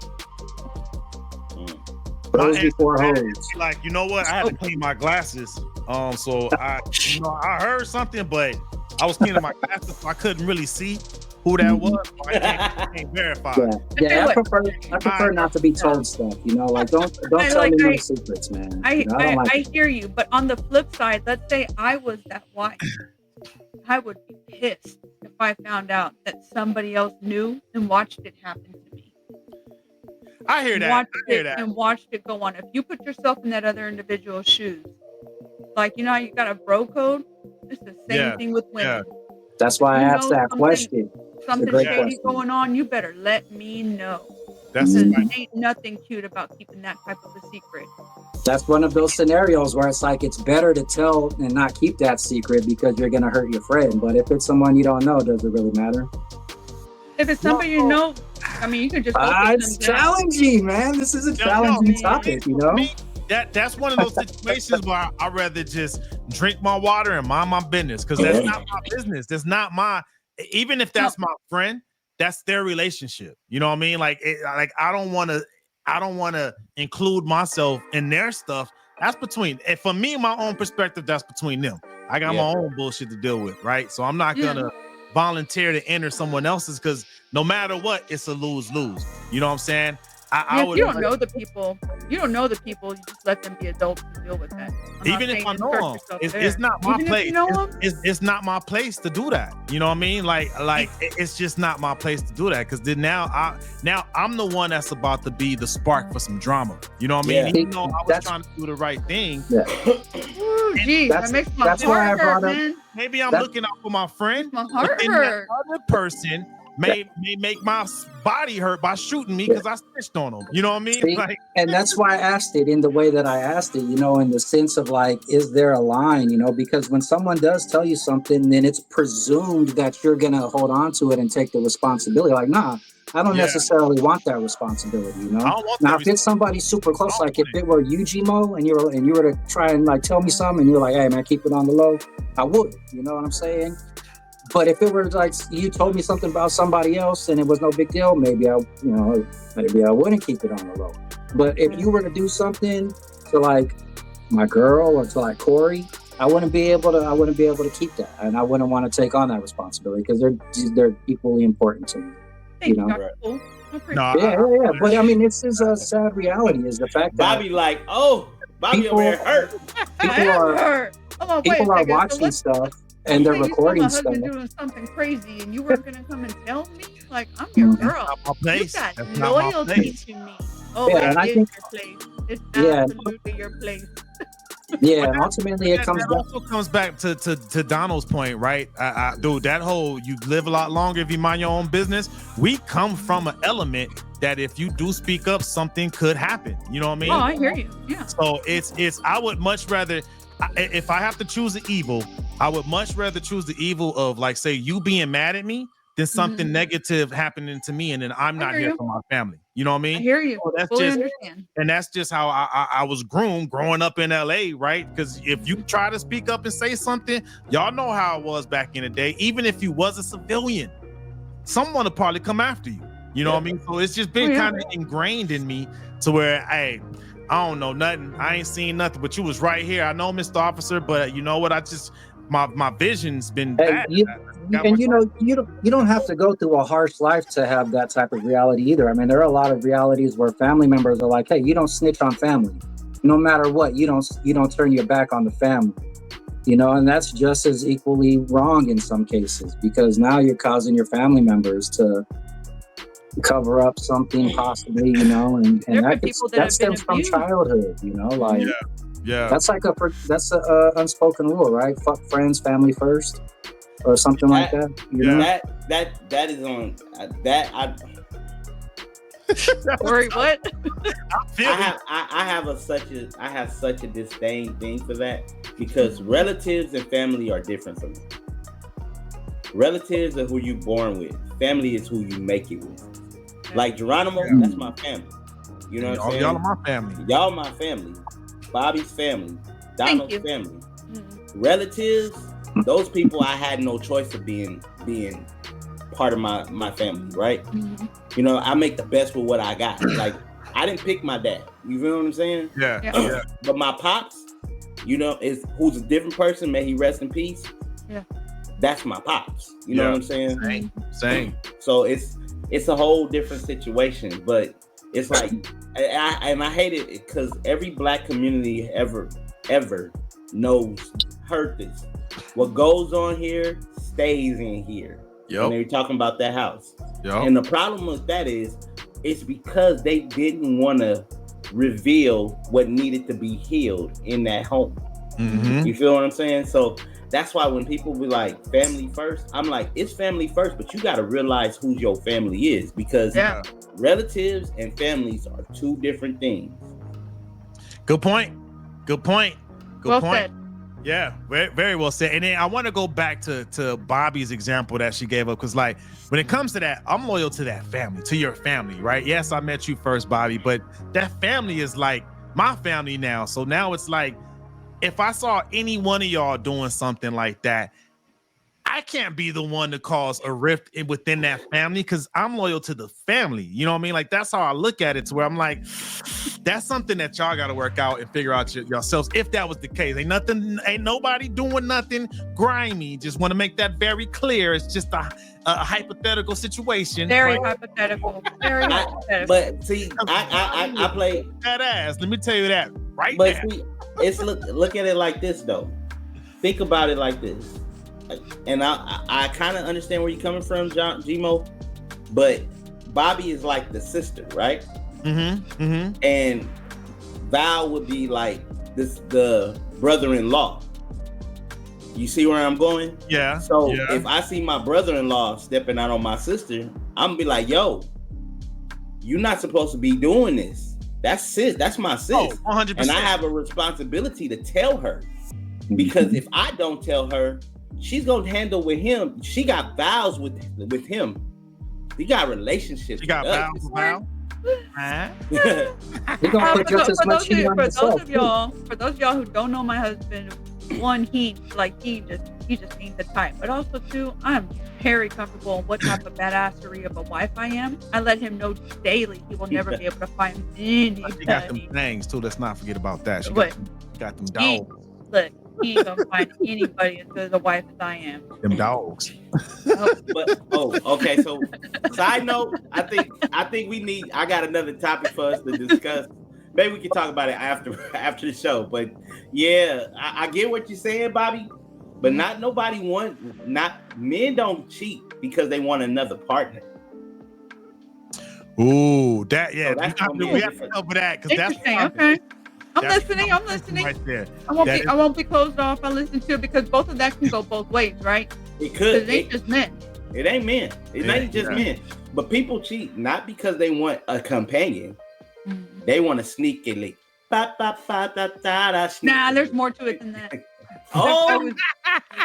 Like, you know what? I had to clean my glasses. So I heard something, but I was cleaning my glasses, so I couldn't really see who that was. So I can't verify. Yeah, I prefer not to be told stuff. You know, like don't tell me no secrets, man. I hear you, but on the flip side, let's say I was that wife. I would be pissed if I found out that somebody else knew and watched it happen to me. I hear that. And watched it go on. If you put yourself in that other individual's shoes, like, you know how you got a bro code? It's the same thing with women. Yeah. That's why I asked that question. Something shady going on, you better let me know. That's ain't nothing cute about keeping that type of a secret. That's one of those scenarios where it's like it's better to tell and not keep that secret because you're gonna hurt your friend. But if it's someone you don't know, does it really matter? If it's somebody you know, I mean, you can just. It's challenging, man. This is a challenging topic, you know. That's one of those situations where I'd rather just drink my water and mind my business, because that's not my business. That's not my. Even if that's my friend, that's their relationship. You know what I mean? Like, I don't want to include myself in their stuff. That's between, and for me, my own perspective, that's between them. I got my own bullshit to deal with, right? So I'm not gonna volunteer to enter someone else's, because no matter what, it's a lose-lose. You know what I'm saying? If you don't know the people, you just let them be adults and deal with that. Even if I know them, it's not my place. It's not my place to do that. You know what I mean? Like it's just not my place to do that, because then now I'm the one that's about to be the spark for some drama. You know what I mean? Even though I was trying to do the right thing. Yeah. Geez, that makes my heart hurt, man. Maybe I'm looking out for my friend. My heart hurt. That other person may make my body hurt by shooting me because I snitched on them. You know what I mean? See, and that's why I asked it in the way that I asked it, you know, in the sense of like, is there a line, you know, because when someone does tell you something, then it's presumed that you're going to hold on to it and take the responsibility. Like, nah, I don't necessarily want that responsibility, you know? Now, if it's somebody super close, like if it were you, Gmo, and you were to try and like tell me something and you're like, hey man, keep it on the low, I would, you know what I'm saying? But if it were like you told me something about somebody else and it was no big deal, maybe I wouldn't keep it on the low. But if you were to do something to like my girl or to like Corey, I wouldn't be able to keep that, and I wouldn't want to take on that responsibility because they're equally important to me. You know? Cool. Yeah. But I mean, this is a sad reality. Is the fact that Bobby like, oh, Bobby over here hurt. People are watching stuff and they're recording my stuff. husband doing something crazy, and you weren't gonna come and tell me? Like, I'm your girl. You got loyalty to me. Oh, Yeah, and I think your place. It's absolutely your place. Yeah, and ultimately it comes back. Also comes back to Donald's point, right? Dude, that whole you live a lot longer if you mind your own business. We come from an element that if you do speak up, something could happen. You know what I mean? Oh, I hear you. Yeah. So it's I would much rather, if I have to choose the evil, I would much rather choose the evil of, like, say, you being mad at me than something negative happening to me, and then I'm not here for my family. You know what I mean? I hear you. So that's Fully just, understand. and that's just how I was groomed growing up in LA, right? Because if you try to speak up and say something, y'all know how it was back in the day. Even if you was a civilian, someone would probably come after you. You know what I mean? So it's just been kind of ingrained in me to where, hey, I don't know nothing. I ain't seen nothing, but you was right here. I know, Mr. Officer, but you know what? I just, my vision's been bad. You don't have to go through a harsh life to have that type of reality either. I mean, there are a lot of realities where family members are like, hey, you don't snitch on family. No matter what, you don't turn your back on the family. You know, and that's just as equally wrong in some cases, because now you're causing your family members to cover up something possibly, you know, and that stems from childhood, you know, like that's like that's a unspoken rule, right? Fuck friends, family first, or something like that. You know? That is on that. Worry what? I have such a disdain thing for that, because relatives and family are different from me. Relatives are who you born with. Family is who you make it with. Like Geronimo, that's my family. You know what I'm saying? Y'all are my family. Y'all my family. Bobby's family. Donald's family. Mm-hmm. Relatives, those people I had no choice of being part of my family, right? Mm-hmm. You know, I make the best with what I got. Like, I didn't pick my dad. You feel what I'm saying? Yeah. But my pops, you know, who's a different person. May he rest in peace. Yeah. That's my pops. You know what I'm saying? Same. So it's a whole different situation, but it's like, I hate it because every black community ever heard this. What goes on here stays in here. And they were talking about that house. And the problem with that is, it's because they didn't want to reveal what needed to be healed in that home. Mm-hmm. You feel what I'm saying? So that's why when people be like, family first, I'm like, it's family first, but you got to realize who your family is, because relatives and families are two different things. Good point. Well said. Yeah, very, very well said. And then I want to go back to Bobby's example that she gave up, because, like, when it comes to that, I'm loyal to that family, to your family, right? Yes, I met you first, Bobby, but that family is like my family now. So now it's like, if I saw any one of y'all doing something like that, I can't be the one to cause a rift within that family, because I'm loyal to the family. You know what I mean? Like, that's how I look at it, to where I'm like, that's something that y'all got to work out and figure out yourselves. If that was the case, ain't nobody doing nothing grimy. Just want to make that very clear. It's just a hypothetical situation. Very hypothetical. But see, I play that ass. Let me tell you that right but now. See, it's look at it like this though. Think about it like this. And I kind of understand where you're coming from, Gmo, but Bobby is like the sister, right? Mm-hmm. Mm-hmm. And Val would be like the brother-in-law. You see where I'm going? Yeah. So if I see my brother-in-law stepping out on my sister, I'm gonna be like, yo, you're not supposed to be doing this. That's sis. That's my sis. 100%. And I have a responsibility to tell her, because if I don't tell her, she's gonna handle with him. She got vows with him. He got relationships. She got vows with Val. You're gonna put just as much heat on yourself. For those of y'all who don't know my husband, one, he just ain't the type. But also, two, I'm very comfortable in what type of badassery of a wife I am. I let him know daily he will never be able to find anybody. She got them things too. Let's not forget about that. She got them dogs. Look, he ain't gonna find anybody as good as a wife as I am. Them dogs. Okay. So, side note, I think I got another topic for us to discuss, maybe we can talk about it after the show. But yeah, I get what you're saying, Bobby. But not men don't cheat because they want another partner. Ooh, that So we have to cover that because that's okay. I'm listening. Right there. I won't be closed off. I listen to it because both of that can go both ways, right? It could. It ain't just men. It ain't men. It ain't just men. But people cheat not because they want a companion. Mm-hmm. They want to sneakily. Nah, there's more to it than that.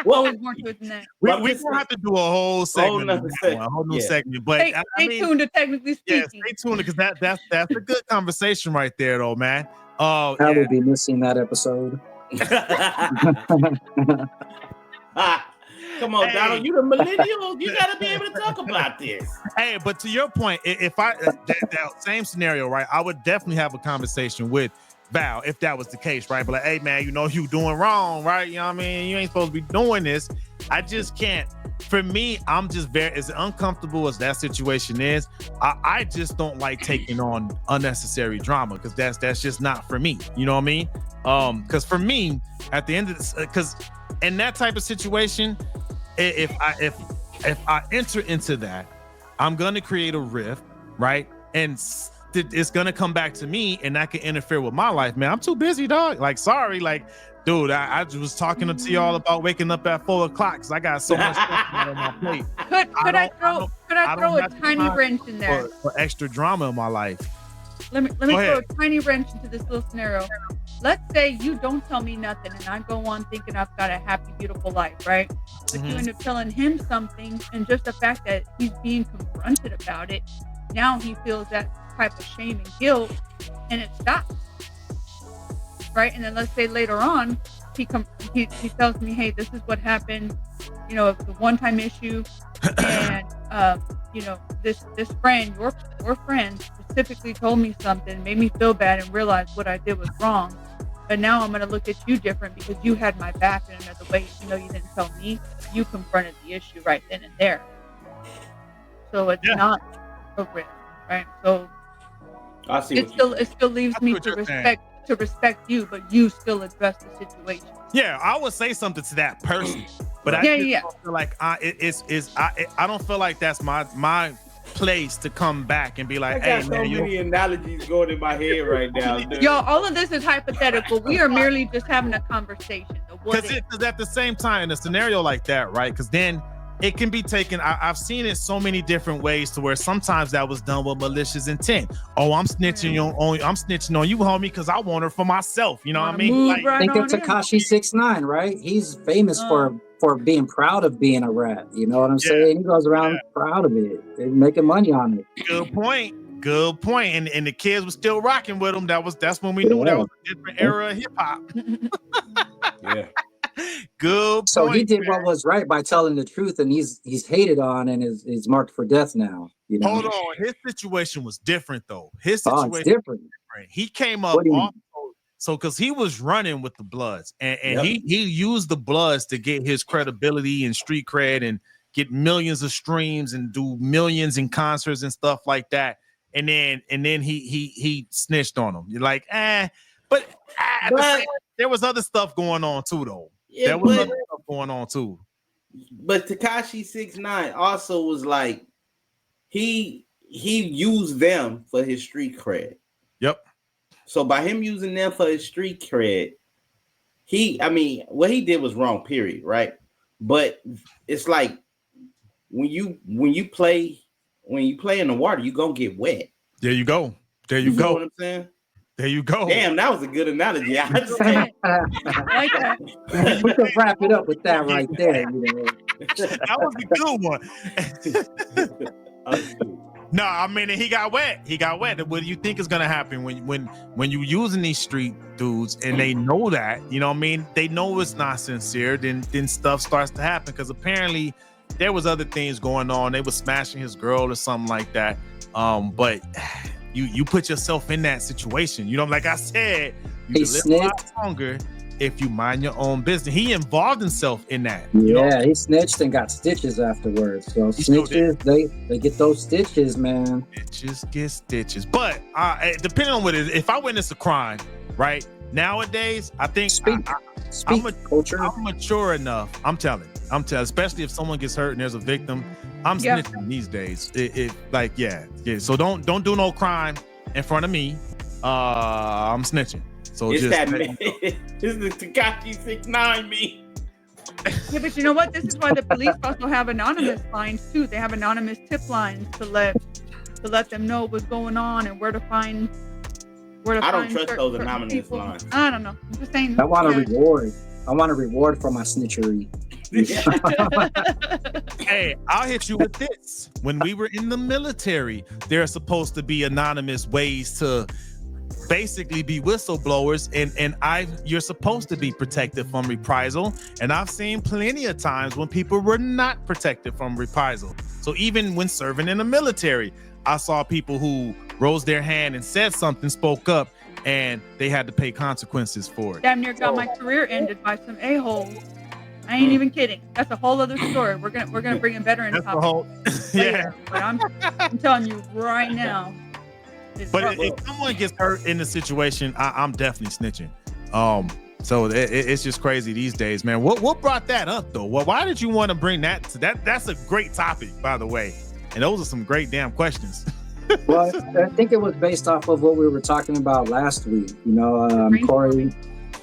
Well, there's more to it than that. We don't have to do a whole segment, a whole new segment. But stay tuned to Technically Speaking. Yeah, stay tuned because that's a good conversation right there, though, man. I would be missing that episode. Come on, Donald, you the millennial. You gotta be able to talk about this. Hey, but to your point, if I that same scenario, right, I would definitely have a conversation with Val if that was the case, right? But like, hey, man, you know you doing wrong, right? You know what I mean? You ain't supposed to be doing this. I just can't. For me, I'm just very as uncomfortable as that situation is. I just don't like taking on unnecessary drama because that's just not for me. You know what I mean? Because for me, at the end of this, because in that type of situation, if I enter into that, I'm gonna create a rift, right? And it's gonna come back to me, and that can interfere with my life, man. I'm too busy, dog. Like, sorry, like. Dude, I was talking to y'all about waking up at 4 o'clock because I got so much stuff on my plate. Could I throw a tiny wrench in there for extra drama in my life? Let me throw a tiny wrench into this little scenario. Let's say you don't tell me nothing, and I go on thinking I've got a happy, beautiful life, right? But you end up telling him something, and just the fact that he's being confronted about it, now he feels that type of shame and guilt, and it stops. Right, and then let's say later on, he tells me, "Hey, this is what happened. You know, it's a one-time issue, and this friend, your friend, specifically told me something, made me feel bad, and realized what I did was wrong. But now I'm gonna look at you different because you had my back in another way. Even though you didn't tell me, you confronted the issue right then and there. So it's not a risk, right? So I see. It still leaves me to respect you, but you still address the situation. Yeah, I would say something to that person, but I don't feel like I don't feel like that's my place to come back and be like, I got so many analogies going in my head right now. Yo, all of this is hypothetical. We are merely just having a conversation. Because at the same time, in a scenario like that, right? Because then it can be taken. I've seen it so many different ways to where sometimes that was done with malicious intent. Oh, I'm snitching on you, homie, because I want her for myself. You know what I mean? Like, think of Tekashi 6ix9ine, right? He's famous for being proud of being a rat. You know what I'm saying? He goes around proud of it and making money on it. Good point. And the kids were still rocking with him. That's when we knew that was a different era of hip hop. Yeah. Good. So he did what was right by telling the truth, and he's hated on and is marked for death now. You know? Hold on, his situation was different though. His situation it's different. He came up so because he was running with the Bloods, and he used the Bloods to get his credibility and street cred and get millions of streams and do millions in concerts and stuff like that. And then he snitched on him. You're like, but there was other stuff going on too, though. Yeah, there was other stuff going on too. But Tekashi 6ix9ine also was like, he used them for his street cred. Yep. So by him using them for his street cred, what he did was wrong, period, right? But it's like when you play in the water, you're gonna get wet. There you go. You know what I'm saying? There you go. Damn, that was a good analogy. I just like that. We can wrap it up with that right there. You know? That was a good one. No, I mean, he got wet. What do you think is gonna happen when you using these street dudes and they know that? You know what I mean? They know it's not sincere. Then stuff starts to happen because apparently there was other things going on. They were smashing his girl or something like that. But you put yourself in that situation. You know, like I said, you live a lot longer. if you mind your own business. He involved himself in that. Yeah, he snitched and got stitches afterwards. So snitches, they get those stitches, man. Snitches get stitches. But depending on what it is, if I witness a crime, right, nowadays, I think I'm mature enough. I'm telling, especially if someone gets hurt and there's a victim, I'm snitching these days. So don't do no crime in front of me. I'm snitching. So it's just that man. This is the Tekashi 6ix9ine me. Yeah, but you know what? This is why the police also have anonymous lines too. They have anonymous tip lines to let them know what's going on and where to find. I don't trust those anonymous lines. I don't know. I'm just saying. I want a reward. I want a reward for my snitchery. Hey, I'll hit you with this. When we were in the military, there are supposed to be anonymous ways to basically be whistleblowers, and you're supposed to be protected from reprisal. And I've seen plenty of times when people were not protected from reprisal. So even when serving in the military, I saw people who rose their hand and said something, spoke up, and they had to pay consequences for it. Damn near got my career ended by some a-holes. I ain't even kidding. That's a whole other story. We're gonna bring in veteran topics. But I'm telling you right now. But if someone gets hurt in the situation, I'm definitely snitching. So it's just crazy these days, man. What brought that up though? Well, why did you want to bring that to that? That's a great topic, by the way. And those are some great damn questions. Well, I think it was based off of what we were talking about last week. Corey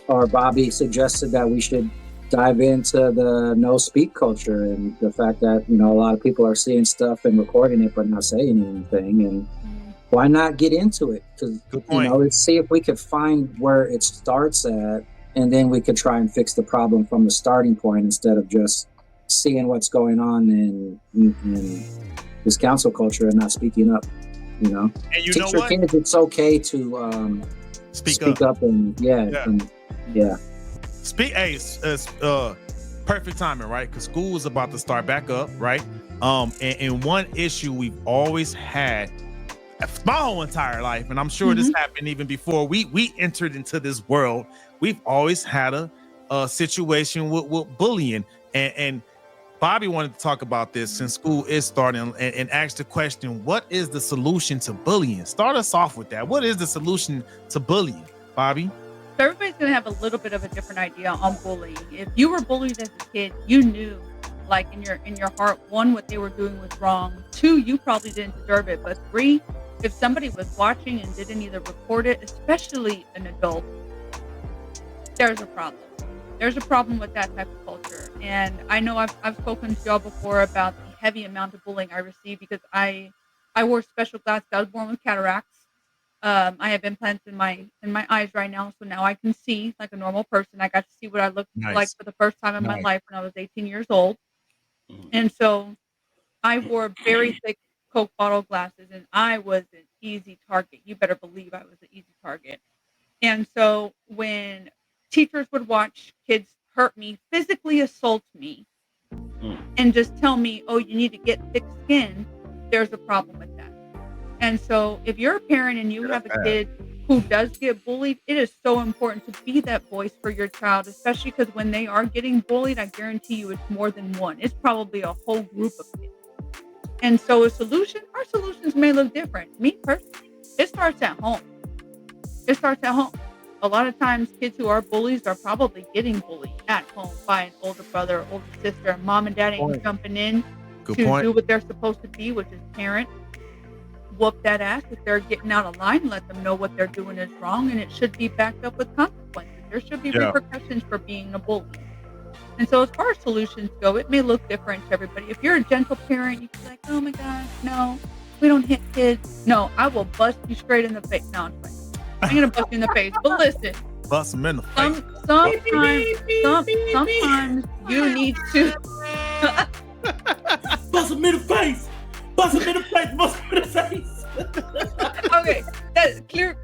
or Bobby suggested that we should dive into the no speak culture and the fact that, a lot of people are seeing stuff and recording it, but not saying anything. And why not get into it? Because, let's see if we could find where it starts at, and then we could try and fix the problem from the starting point instead of just seeing what's going on in this council culture and not speaking up. And teach your kids it's okay to speak up and perfect timing, right? Because school is about to start back up, right? And one issue we've always had my whole entire life, and I'm sure this happened even before we entered into this world, we've always had a situation with bullying, and Bobby wanted to talk about this since school is starting and asked the question, what is the solution to bullying? Start us off with that. What is the solution to bullying, Bobby? So everybody's going to have a little bit of a different idea on bullying. If you were bullied as a kid, you knew, like in your heart, 1, what they were doing was wrong. 2, you probably didn't deserve it. But 3, if somebody was watching and didn't either report it, especially an adult, there's a problem. There's a problem with that type of culture. And I know I've spoken to y'all before about the heavy amount of bullying I received because I wore special glasses. I was born with cataracts. I have implants in my eyes right now, so now I can see like a normal person. I got to see what I looked like for the first time in my life when I was 18 years old. And so I wore very thick Coke bottle glasses, and I was an easy target. You better believe I was an easy target. And so when teachers would watch kids hurt me, physically assault me, and just tell me, oh, you need to get thick skin, there's a problem with that. And so if you're a parent and you have a kid who does get bullied, it is so important to be that voice for your child, especially because when they are getting bullied, I guarantee you it's more than one. It's probably a whole group of kids. And so our solutions may look different. Me personally, it starts at home. A lot of times kids who are bullies are probably getting bullied at home by an older brother or older sister. Mom and dad ain't jumping in to do what they're supposed to be, which is parent. Whoop that ass. If they're getting out of line, let them know what they're doing is wrong, and it should be backed up with consequences. There should be repercussions for being a bully. And so as far as solutions go, it may look different to everybody. If you're a gentle parent, you can be like, oh my gosh, no, we don't hit kids. No, I will bust you straight in the face. No, I'm playing. I'm going to bust you in the face. But listen. Bust them in the face. Sometimes you need to. Bust them in the face. Bust them in the face. Bust them in the face. Okay,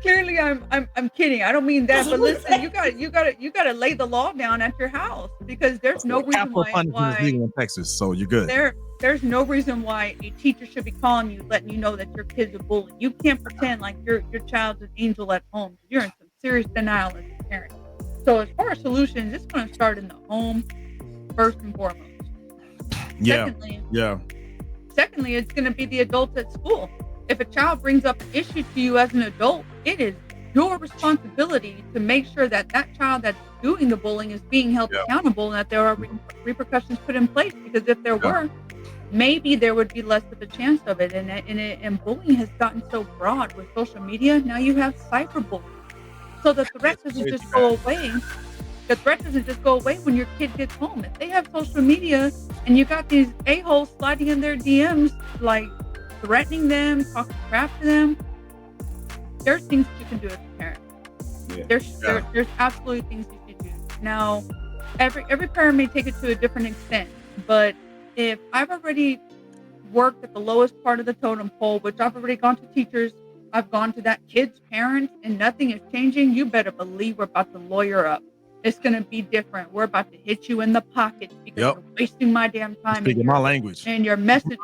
clearly I'm kidding. I don't mean that, but listen, you gotta lay the law down at your house because there's no reason why legal in Texas, so you're good. There's no reason why a teacher should be calling you, letting you know that your kid's a bully. You can't pretend like your child's an angel at home. You're in some serious denial as a parent. So as far as solutions, it's going to start in the home first and foremost. Yeah. Secondly, it's going to be the adults at school. If a child brings up an issue to you as an adult, it is your responsibility to make sure that that child that's doing the bullying is being held accountable and that there are repercussions put in place. Because if there were, maybe there would be less of a chance of it. And bullying has gotten so broad with social media. Now you have cyberbullying. So the threat doesn't just go away. The threat doesn't just go away when your kid gets home. If they have social media and you got these a-holes sliding in their DMs, like threatening them, talking crap to them, there's things you can do as a parent. There's absolutely things you should do. Now, every parent may take it to a different extent, but if I've already worked at the lowest part of the totem pole, which I've already gone to teachers, I've gone to that kid's parents, and nothing is changing, you better believe we're about to lawyer up. It's going to be different. We're about to hit you in the pocket because you're wasting my damn time. Speaking my language. And you're messing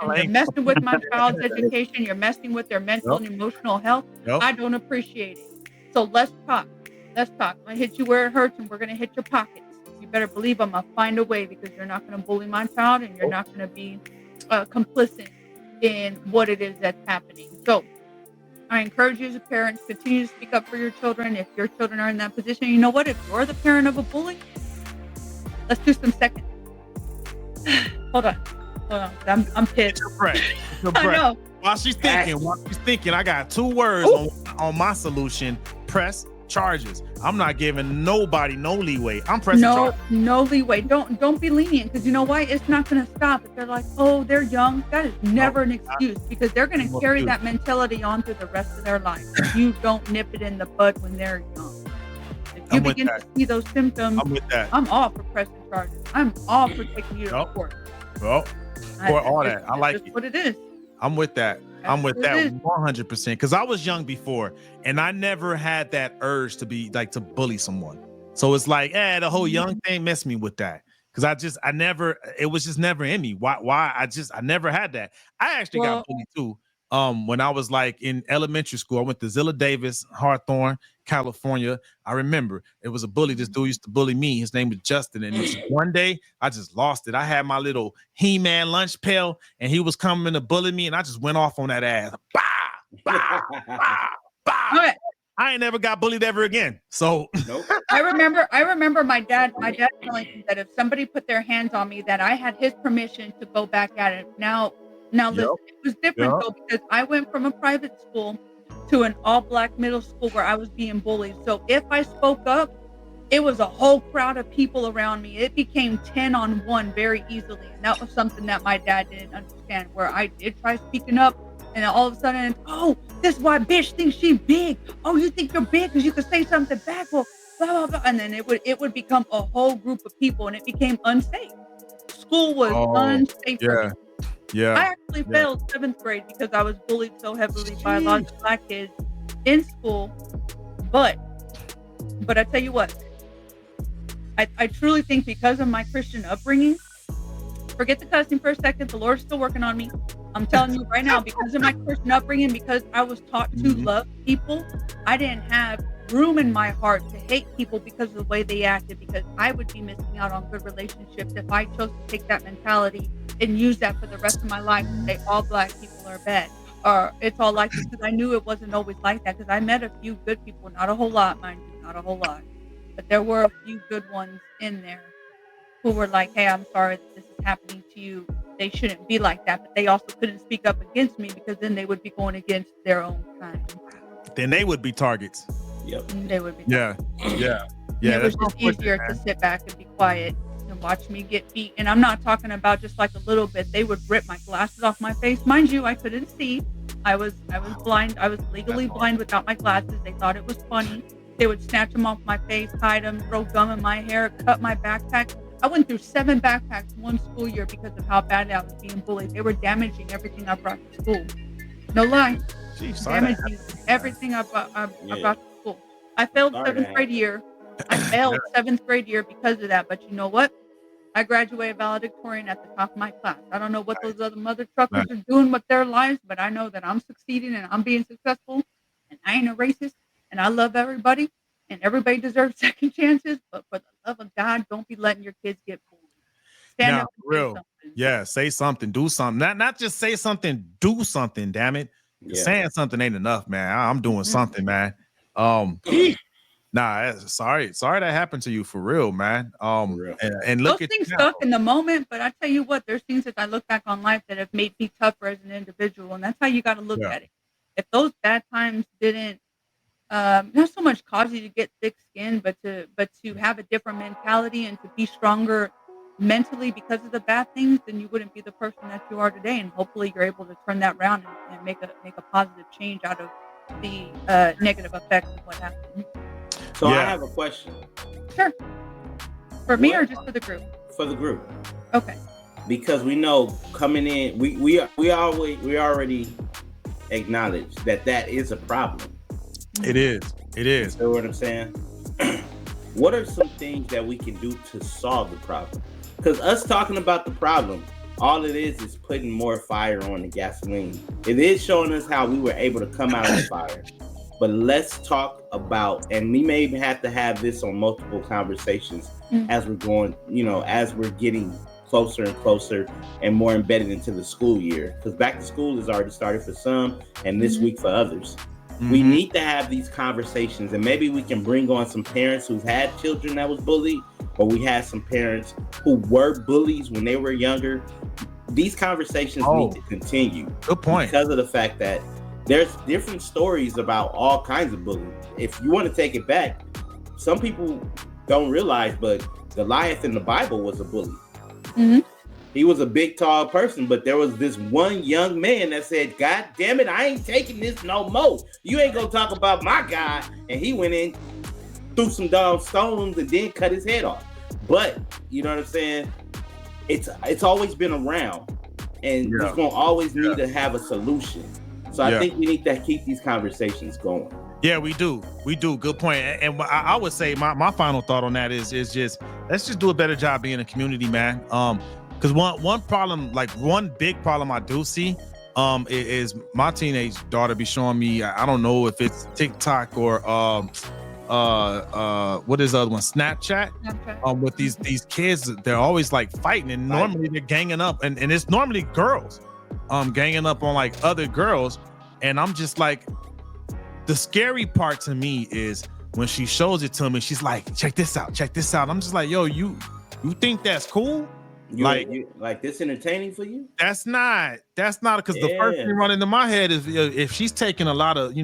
with my child's education. You're messing with their mental and emotional health. I don't appreciate it. So let's talk. I'm going to hit you where it hurts, and we're going to hit your pockets. You better believe I'm going to find a way, because you're not going to bully my child, and you're not going to be complicit in what it is that's happening. So I encourage you as a parent to continue to speak up for your children. If your children are in that position, you know what? If you're the parent of a bully, let's do some seconds. Hold on. I'm pissed. I know. While she's thinking, I got 2 words on my solution. Press charges. I'm not giving nobody no leeway. I'm pressing charges. No leeway. Don't be lenient, because you know why? It's not going to stop. If they're like, oh, they're young, that is never an excuse, because they're going to carry that mentality on through the rest of their life. You don't nip it in the bud when they're young. If you begin to see those symptoms, I'm all for pressing charges. I'm all for taking you to court. Well, for all that, I like it. What it is. I'm with that. I'm with that 100%, because I was young before, and I never had that urge to be like to bully someone. So it's like, the whole young thing messed me with that, because it was just never in me. Why? I never had that. I actually got bullied too. When I was like in elementary school, I went to Zilla Davis, Hawthorne, California. I remember it was a bully. This dude used to bully me. His name was Justin. And one day I just lost it. I had my little He-Man lunch pail, and he was coming to bully me, and I just went off on that ass. Bah, bah, bah, bah. I ain't never got bullied ever again. So I remember my dad telling me that if somebody put their hands on me, that I had his permission to go back at it. Now listen, it was different though, because I went from a private school to an all-black middle school where I was being bullied. So if I spoke up, it was a whole crowd of people around me. It became 10-on-1 very easily. And that was something that my dad didn't understand, where I did try speaking up, and all of a sudden, oh, this is why bitch thinks she's big. Oh, you think you're big because you could say something back? Well, blah, blah, blah. And then it would become a whole group of people, and it became unsafe. School was unsafe for me. Yeah. I actually failed 7th grade because I was bullied so heavily by a lot of black kids in school. But I tell you what, I truly think because of my Christian upbringing, forget the cussing for a second, the Lord's still working on me. I'm telling you right now, because of my Christian upbringing, because I was taught to love people, I didn't have room in my heart to hate people because of the way they acted, because I would be missing out on good relationships if I chose to take that mentality and use that for the rest of my life and say all black people are bad, or it's all like this, because I knew it wasn't always like that, because I met a few good people, not a whole lot, mind you, not a whole lot, but there were a few good ones in there who were like, hey, I'm sorry that this is happening to you. They shouldn't be like that, but they also couldn't speak up against me, because then they would be going against their own kind. Then they would be targets. Yep. They would be. Yeah. It was just easier to sit back and be quiet and watch me get beat. And I'm not talking about just like a little bit. They would rip my glasses off my face. Mind you, I couldn't see. I was blind. I was legally blind without my glasses. They thought it was funny. They would snatch them off my face, hide them, throw gum in my hair, cut my backpack. I went through 7 backpacks one school year because of how badly I was being bullied. They were damaging everything I brought to school. No lie. Jeez, damaging everything I brought to school. I failed 7th grade year. I failed 7th grade year because of that. But you know what? I graduated valedictorian at the top of my class. I don't know what those other mother truckers are doing with their lives, but I know that I'm succeeding and I'm being successful, and I ain't a racist, and I love everybody. and everybody deserves second chances, but for the love of God, don't be letting your kids get bullied. Stand Now, up and for real. say something. Yeah, say something, do something. Not just say something, do something, damn it. Yeah. Saying something ain't enough, man. I'm doing something, man. Sorry that happened to you, for real, man. real. And look Those at things you now. suck in the moment, but I tell you what, there's things that I look back on life that have made me tougher as an individual, and that's how you got to look Yeah. at it. If those bad times didn't not so much cause you to get thick skin, but to have a different mentality and to be stronger mentally because of the bad things, then you wouldn't be the person that you are today. And hopefully you're able to turn that around and make a positive change out of the negative effects of what happened. So I Yeah. have a question Sure. For me What- or just for the group? for the group, Okay. because we know coming in, we already acknowledge that is a problem. It is. You know what I'm saying? What are some things that we can do to solve the problem? Because us talking about the problem, all it is putting more fire on the gasoline. It is showing us how we were able to come out of the fire. But let's talk about, and we may have to have this on multiple conversations as we're going, as we're getting closer and closer and more embedded into the school year. Because back to school has already started for some, and this week for others. We need to have these conversations, and maybe we can bring on some parents who've had children that was bullied, or we had some parents who were bullies when they were younger. These conversations need to continue. Good point. Because of the fact that there's different stories about all kinds of bullying. If you want to take it back, some people don't realize, but Goliath in the Bible was a bully. He was a big, tall person, but there was this one young man that said, God damn it, I ain't taking this no more. You ain't gonna talk about my God. And he went in, threw some down stones, and then cut his head off. But, you know what I'm saying? It's always been around, and it's gonna always need to have a solution. So I think we need to keep these conversations going. Yeah, we do. Good point. And I would say my final thought on that is just, let's just do a better job being a community, man. Because one problem, like one big problem I do see, is my teenage daughter be showing me, I don't know if it's TikTok or what is the other one, Snapchat. With these kids, they're always like fighting, and normally they're ganging up, and it's normally girls ganging up on like other girls. And I'm just like, the scary part to me is when she shows it to me, she's like, check this out. I'm just like, yo, you think that's cool? You like this entertaining for you? That's not, because the first thing running into my head is if she's taking a lot of,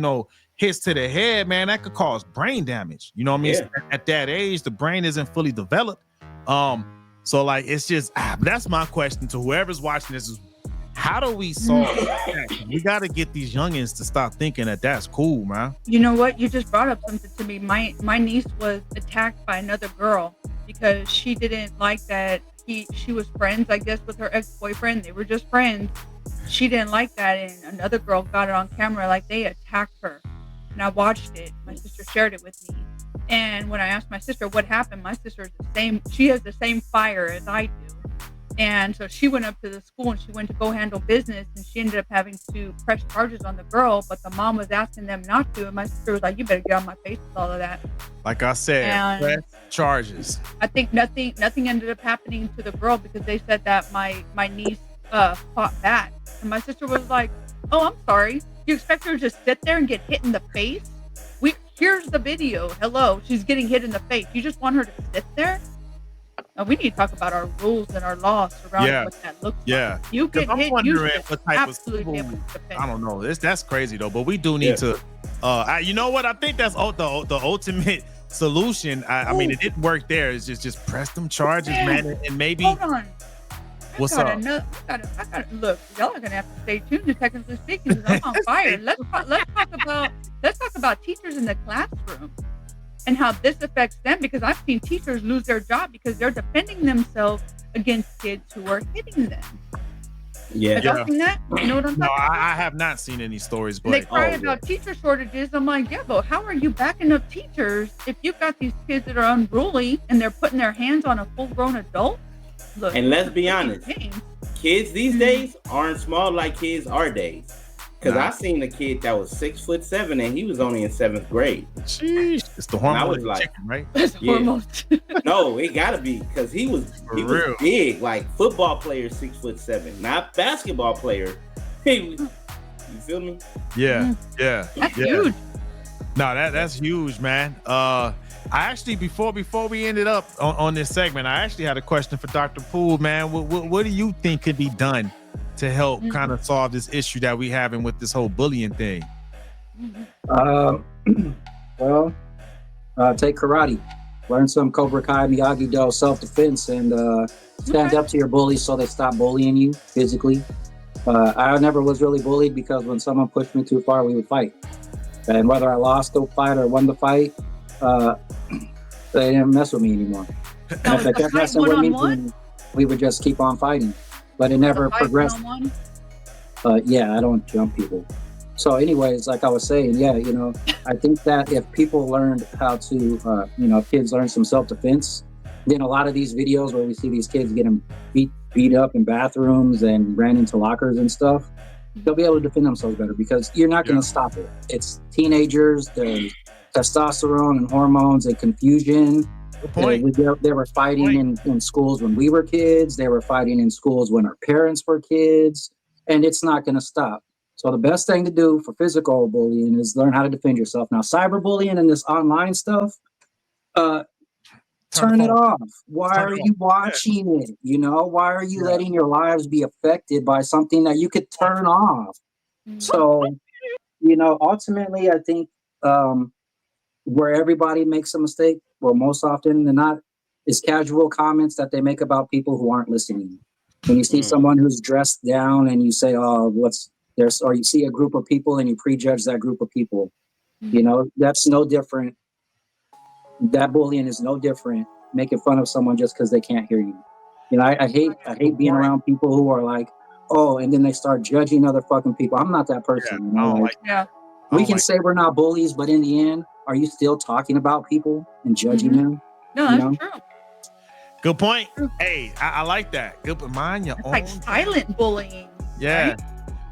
hits to the head, man, that could cause brain damage. You know what I mean? Yeah. At that age, the brain isn't fully developed. So like, it's just, that's my question to whoever's watching this is, how do we solve that? We got to get these youngins to stop thinking that that's cool, man. You know what? You just brought up something to me. My niece was attacked by another girl because she didn't like that she was friends, I guess, with her ex-boyfriend. They were just friends. She didn't like that, and another girl got it on camera, like they attacked her. And I watched it. My sister shared it with me. And when I asked my sister what happened, my sister is the same. She has the same fire as I do. And so she went up to the school and she went to go handle business, and she ended up having to press charges on the girl, but the mom was asking them not to. And my sister was like, you better get on my face with all of that. Like I said, press charges. I think nothing ended up happening to the girl because they said that my niece fought back. And my sister was like, oh, I'm sorry. You expect her to just sit there and get hit in the face? Here's the video. Hello, she's getting hit in the face. You just want her to sit there? We need to talk about our rules and our laws surrounding what that looks like. You get hit, you should absolutely be able to defend. I don't know. That's crazy though. But we do need to. You know what? I think that's the ultimate solution. I mean, it didn't work there. It's just press them charges, man, and maybe. Hold on. What's up? I gotta look. Y'all are gonna have to stay tuned to Technically Speaking because I'm on fire. Let's talk about teachers in the classroom and how this affects them, because I've seen teachers lose their job because they're defending themselves against kids who are hitting them. Have y'all seen that? You know what I'm talking about? I have not seen any stories, but they cry about teacher shortages. I'm like, yeah, but how are you backing up teachers if you've got these kids that are unruly and they're putting their hands on a full-grown adult? Look, and let's be honest, kids these days aren't small like kids our days. Because I seen a kid that was 6'7" and he was only in 7th grade. Jeez, it's the hormone. I was like, chicken, right? Yeah. No, it gotta be because he was big, like football player 6'7", not basketball player. You feel me? Yeah. That's huge. No, that's huge, man. I actually before we ended up on this segment, I actually had a question for Dr. Poole, man. What do you think could be done to help kind of solve this issue that we having with this whole bullying thing? Well, take karate, learn some Cobra Kai, Miyagi-Do, self-defense, and stand up to your bullies so they stop bullying you physically. I never was really bullied because when someone pushed me too far, we would fight. And whether I lost the fight or won the fight, they didn't mess with me anymore. And if they kept messing with me, we would just keep on fighting. But it never progressed. Yeah, I don't jump people. So anyways, like I was saying, I think that if people learned how to, kids learn some self-defense, then a lot of these videos where we see these kids getting beat up in bathrooms and ran into lockers and stuff, they'll be able to defend themselves better because you're not going to stop it. It's teenagers, there's testosterone and hormones and confusion. They were fighting in schools when we were kids. They were fighting in schools when our parents were kids, and it's not going to stop. So the best thing to do for physical bullying is learn how to defend yourself. Now, cyberbullying and this online stuff, turn it off. Why are you watching it? Why are you letting your lives be affected by something that you could turn off? So, ultimately, I think where everybody makes a mistake, well, most often than not, is casual comments that they make about people who aren't listening. When you see someone who's dressed down and you say, "Oh, what's there?" Or you see a group of people and you prejudge that group of people. That's no different. That bullying is no different. Making fun of someone just because they can't hear you. I hate being around people who are like, "Oh," and then they start judging other fucking people. I'm not that person. We can say we're not bullies, but in the end, are you still talking about people and judging them? No, that's true. Good point. Hey, I like that. Good, mind your own. Like silent bullying. Yeah. Right?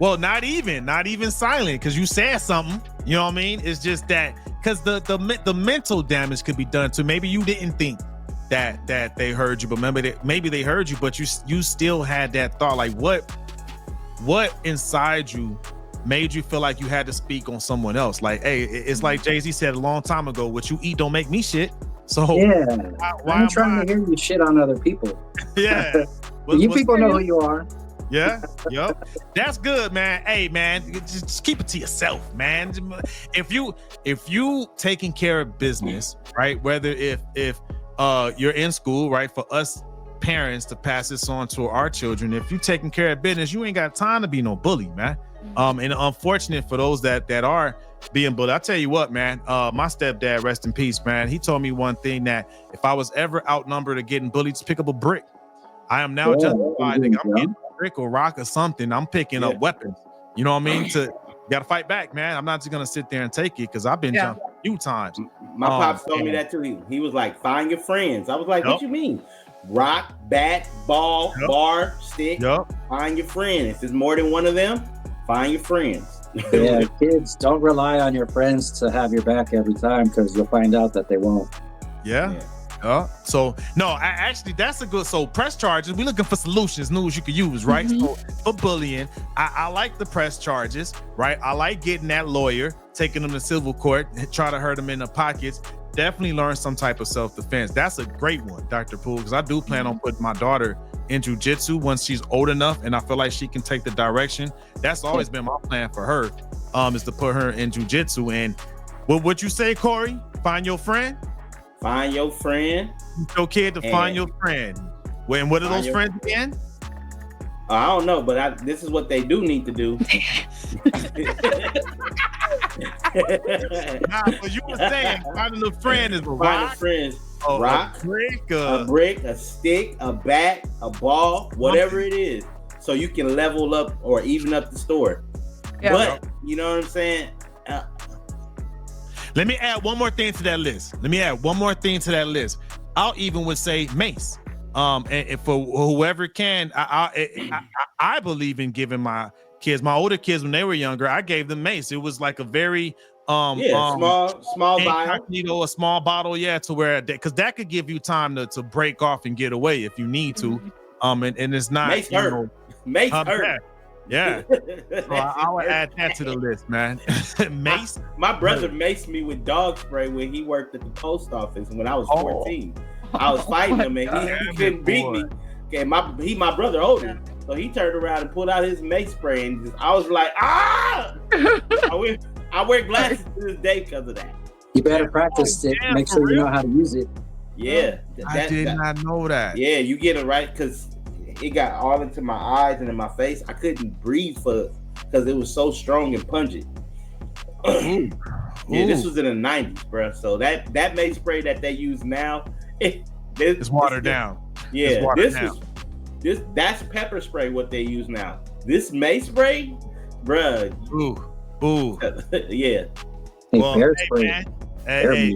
Well, not even silent, because you said something. You know what I mean? It's just that because the mental damage could be done too. Maybe you didn't think that they heard you, but maybe they heard you, but you still had that thought. Like what inside you made you feel like you had to speak on someone else? Like, hey, it's like Jay-Z said a long time ago, what you eat don't make me shit. So why I'm trying to hear you shit on other people. Yeah. You people know who you are. Yeah. Yep. That's good, man. Hey, man, just keep it to yourself, man. If you taking care of business, right? Whether if you're in school, right? For us parents to pass this on to our children, if you taking care of business, you ain't got time to be no bully, man. And unfortunate for those that are being bullied. I tell you what, man, my stepdad, rest in peace, man. He told me one thing, that if I was ever outnumbered or getting bullied, just pick up a brick. I am now justified. I'm getting a brick or rock or something. I'm picking up weapons. You know what I mean? You got to fight back, man. I'm not just going to sit there and take it, because I've been jumped a few times. My pops told me that too. He was like, find your friends. I was like, what you mean? Rock, bat, ball, bar, stick. Find your friend. If there's more than one of them, find your friends. Yeah, kids, don't rely on your friends to have your back every time, because you'll find out that they won't. So no, actually that's a good. So press charges. We're looking for solutions, news you can use, right? So for bullying, I like the press charges, right? I like getting that lawyer, taking them to civil court, try to hurt them in the pockets. Definitely learn some type of self-defense. That's a great one, Dr. Poole, because I do plan on putting my daughter in jiu-jitsu once she's old enough and I feel like she can take the direction. That's always been my plan for her, is to put her in jiu-jitsu. And what you say, Corey? Find your friend? Find your friend. Your kid to find your friend. When what are those friends again? I don't know, but this is what they do need to do. But you were saying finding a friend is a rock. Friends. A brick, a stick, a bat, a ball, whatever it is, so you can level up or even up the score. But you know what I'm saying? Let me add one more thing to that list. I'll even would say mace. And for whoever can, I believe in giving my kids. My older kids, when they were younger, I gave them mace. It was like a very small vial, a small bottle, to where because that could give you time to break off and get away if you need to. And it's not mace hurt. Mace hurt. Yeah. So I would add that to the list, man. Mace. My brother maced me with dog spray when he worked at the post office when I was 14. I was fighting him and he couldn't beat me. Okay, my brother older, so he turned around and pulled out his mace spray and I was like, ah! I wear glasses to this day because of that. You better practice it. Make sure you know how to use it. Yeah, I did not know that. Yeah, you get it right because it got all into my eyes and in my face. I couldn't breathe because it was so strong and pungent. Yeah, this was in the 90s, bro. So that mace spray that they use now, it's watered down. Yeah, that's pepper spray what they use now. This mace spray, bruh. Ooh. Yeah. Bear spray. Hey,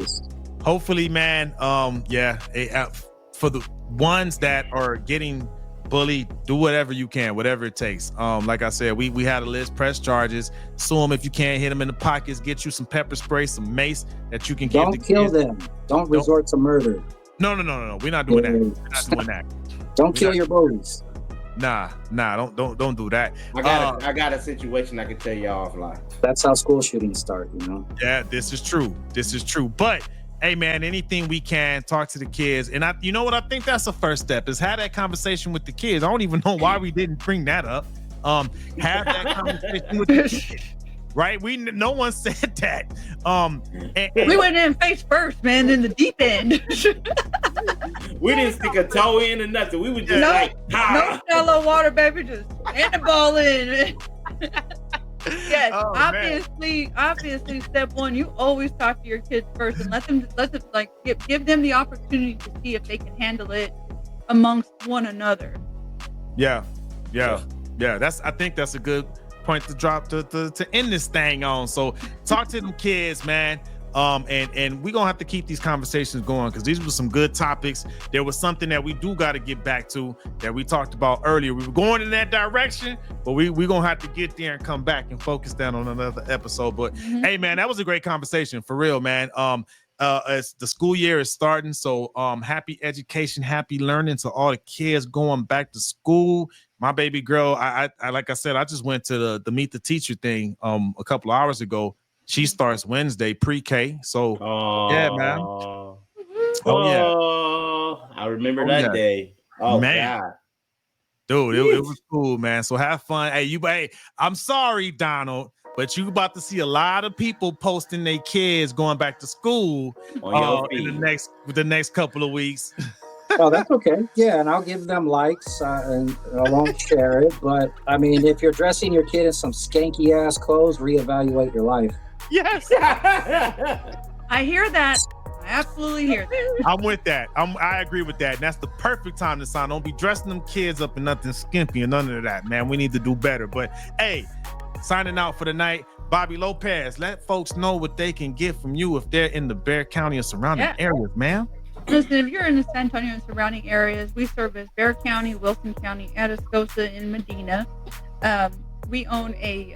hopefully, man. For the ones that are getting bullied, do whatever you can, whatever it takes. Like I said, we had a list, press charges, sue them if you can't, hit them in the pockets, get you some pepper spray, some mace that you can give the kids. Don't kill them. Don't resort to murder. No. We're not doing that. We're not doing that. Don't kill your bullies. Nah, don't do that. I got a situation I can tell you offline. That's how school shootings start, Yeah, this is true. But hey, man, anything we can, talk to the kids. And you know what? I think that's the first step is have that conversation with the kids. I don't even know why we didn't bring that up. Have that conversation with the kids. Right? No one said that. We went in face first, man, in the deep end. We didn't stick a toe in or nothing. We were just no shallow water, baby. Just hand the ball in. Yes, obviously, step one, you always talk to your kids first and let them like give them the opportunity to see if they can handle it amongst one another. Yeah. I think that's a good point to drop to end this thing on. So talk to them kids, man. And we're gonna have to keep these conversations going because these were some good topics. There was something that we do got to get back to that we talked about earlier. We were going in that direction, but we're gonna have to get there and come back and focus down on another episode. But hey, man, that was a great conversation for real, man. As the school year is starting, so happy education, happy learning to all the kids going back to school. My baby girl, I like I said, I just went to the Meet the Teacher thing a couple of hours ago. She starts Wednesday, pre-K. So yeah, man. I remember that day. Oh man. God. Dude, it was cool, man. So have fun. Hey, I'm sorry, Donald, but you about to see a lot of people posting their kids going back to school in the next couple of weeks. Oh, that's okay. Yeah, and I'll give them likes and I won't share it. But I mean, if you're dressing your kid in some skanky ass clothes, reevaluate your life. Yes. I hear that. I absolutely hear that. I'm with that. I agree with that. And that's the perfect time to sign. Don't be dressing them kids up in nothing skimpy and none of that, man. We need to do better. But hey, signing out for the night, Bobby Lopez. Let folks know what they can get from you if they're in the Bexar County or surrounding areas, man. Listen, if you're in the San Antonio and surrounding areas, we service Bexar County, Wilson County, Atascosa, and Medina. We own a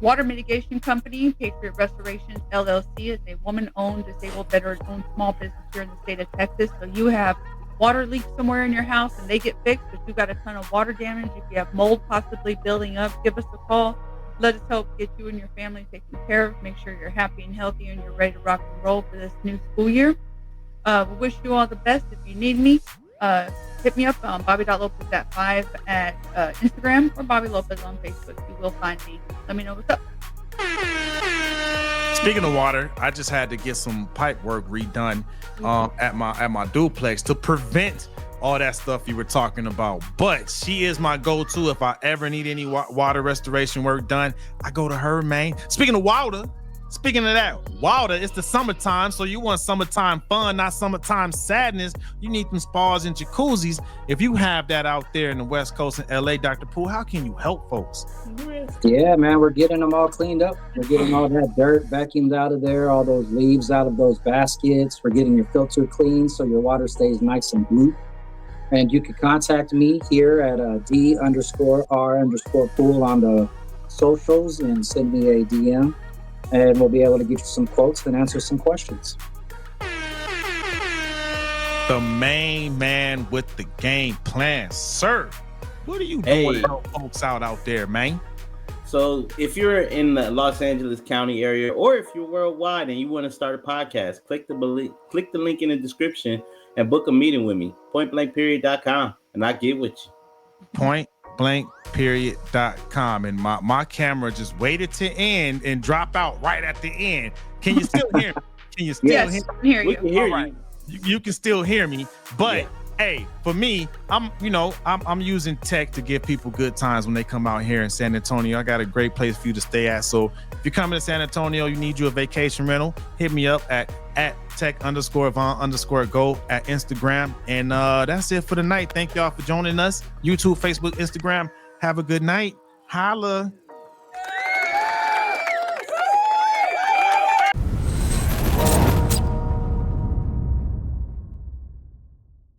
water mitigation company. Patriot Restorations LLC is a woman-owned, disabled, veteran-owned small business here in the state of Texas. So you have water leaks somewhere in your house and they get fixed. If you've got a ton of water damage, if you have mold possibly building up, give us a call. Let us help get you and your family taken care of. Make sure you're happy and healthy and you're ready to rock and roll for this new school year. We wish you all the best. If you need me, hit me up on Bobby.Lopez@5 at Instagram or Bobby Lopez on Facebook. You will find me. Let me know what's up. Speaking of water, I just had to get some pipe work redone at my duplex to prevent all that stuff you were talking about. But she is my go-to if I ever need any water restoration work done. I go to her, man. Speaking of that, water, it's the summertime, so you want summertime fun, not summertime sadness. You need some spas and jacuzzis. If you have that out there in the West Coast in LA, Dr. Poole, how can you help folks? Yeah, man, we're getting them all cleaned up. We're getting all that dirt vacuumed out of there, all those leaves out of those baskets. We're getting your filter clean so your water stays nice and blue. And you can contact me here at D_R_pool on the socials and send me a DM. And we'll be able to get you some quotes and answer some questions. The main man with the game plan, sir. What are you doing to help folks out there, man? So if you're in the Los Angeles County area, or if you're worldwide and you want to start a podcast, click the link in the description and book a meeting with me. Pointblankperiod.com, and I'll get with you. Pointblankperiod.com. And my camera just waited to end and drop out right at the end. Can you still hear me? Can you still hear me? Hear you. We can hear you. You can still hear me, but hey, for me, I'm using tech to give people good times when they come out here in San Antonio. I got a great place for you to stay at. So if you're coming to San Antonio, you need you a vacation rental, hit me up at tech_Von_go at Instagram. And that's it for the night. Thank y'all for joining us. YouTube, Facebook, Instagram. Have a good night. Holla.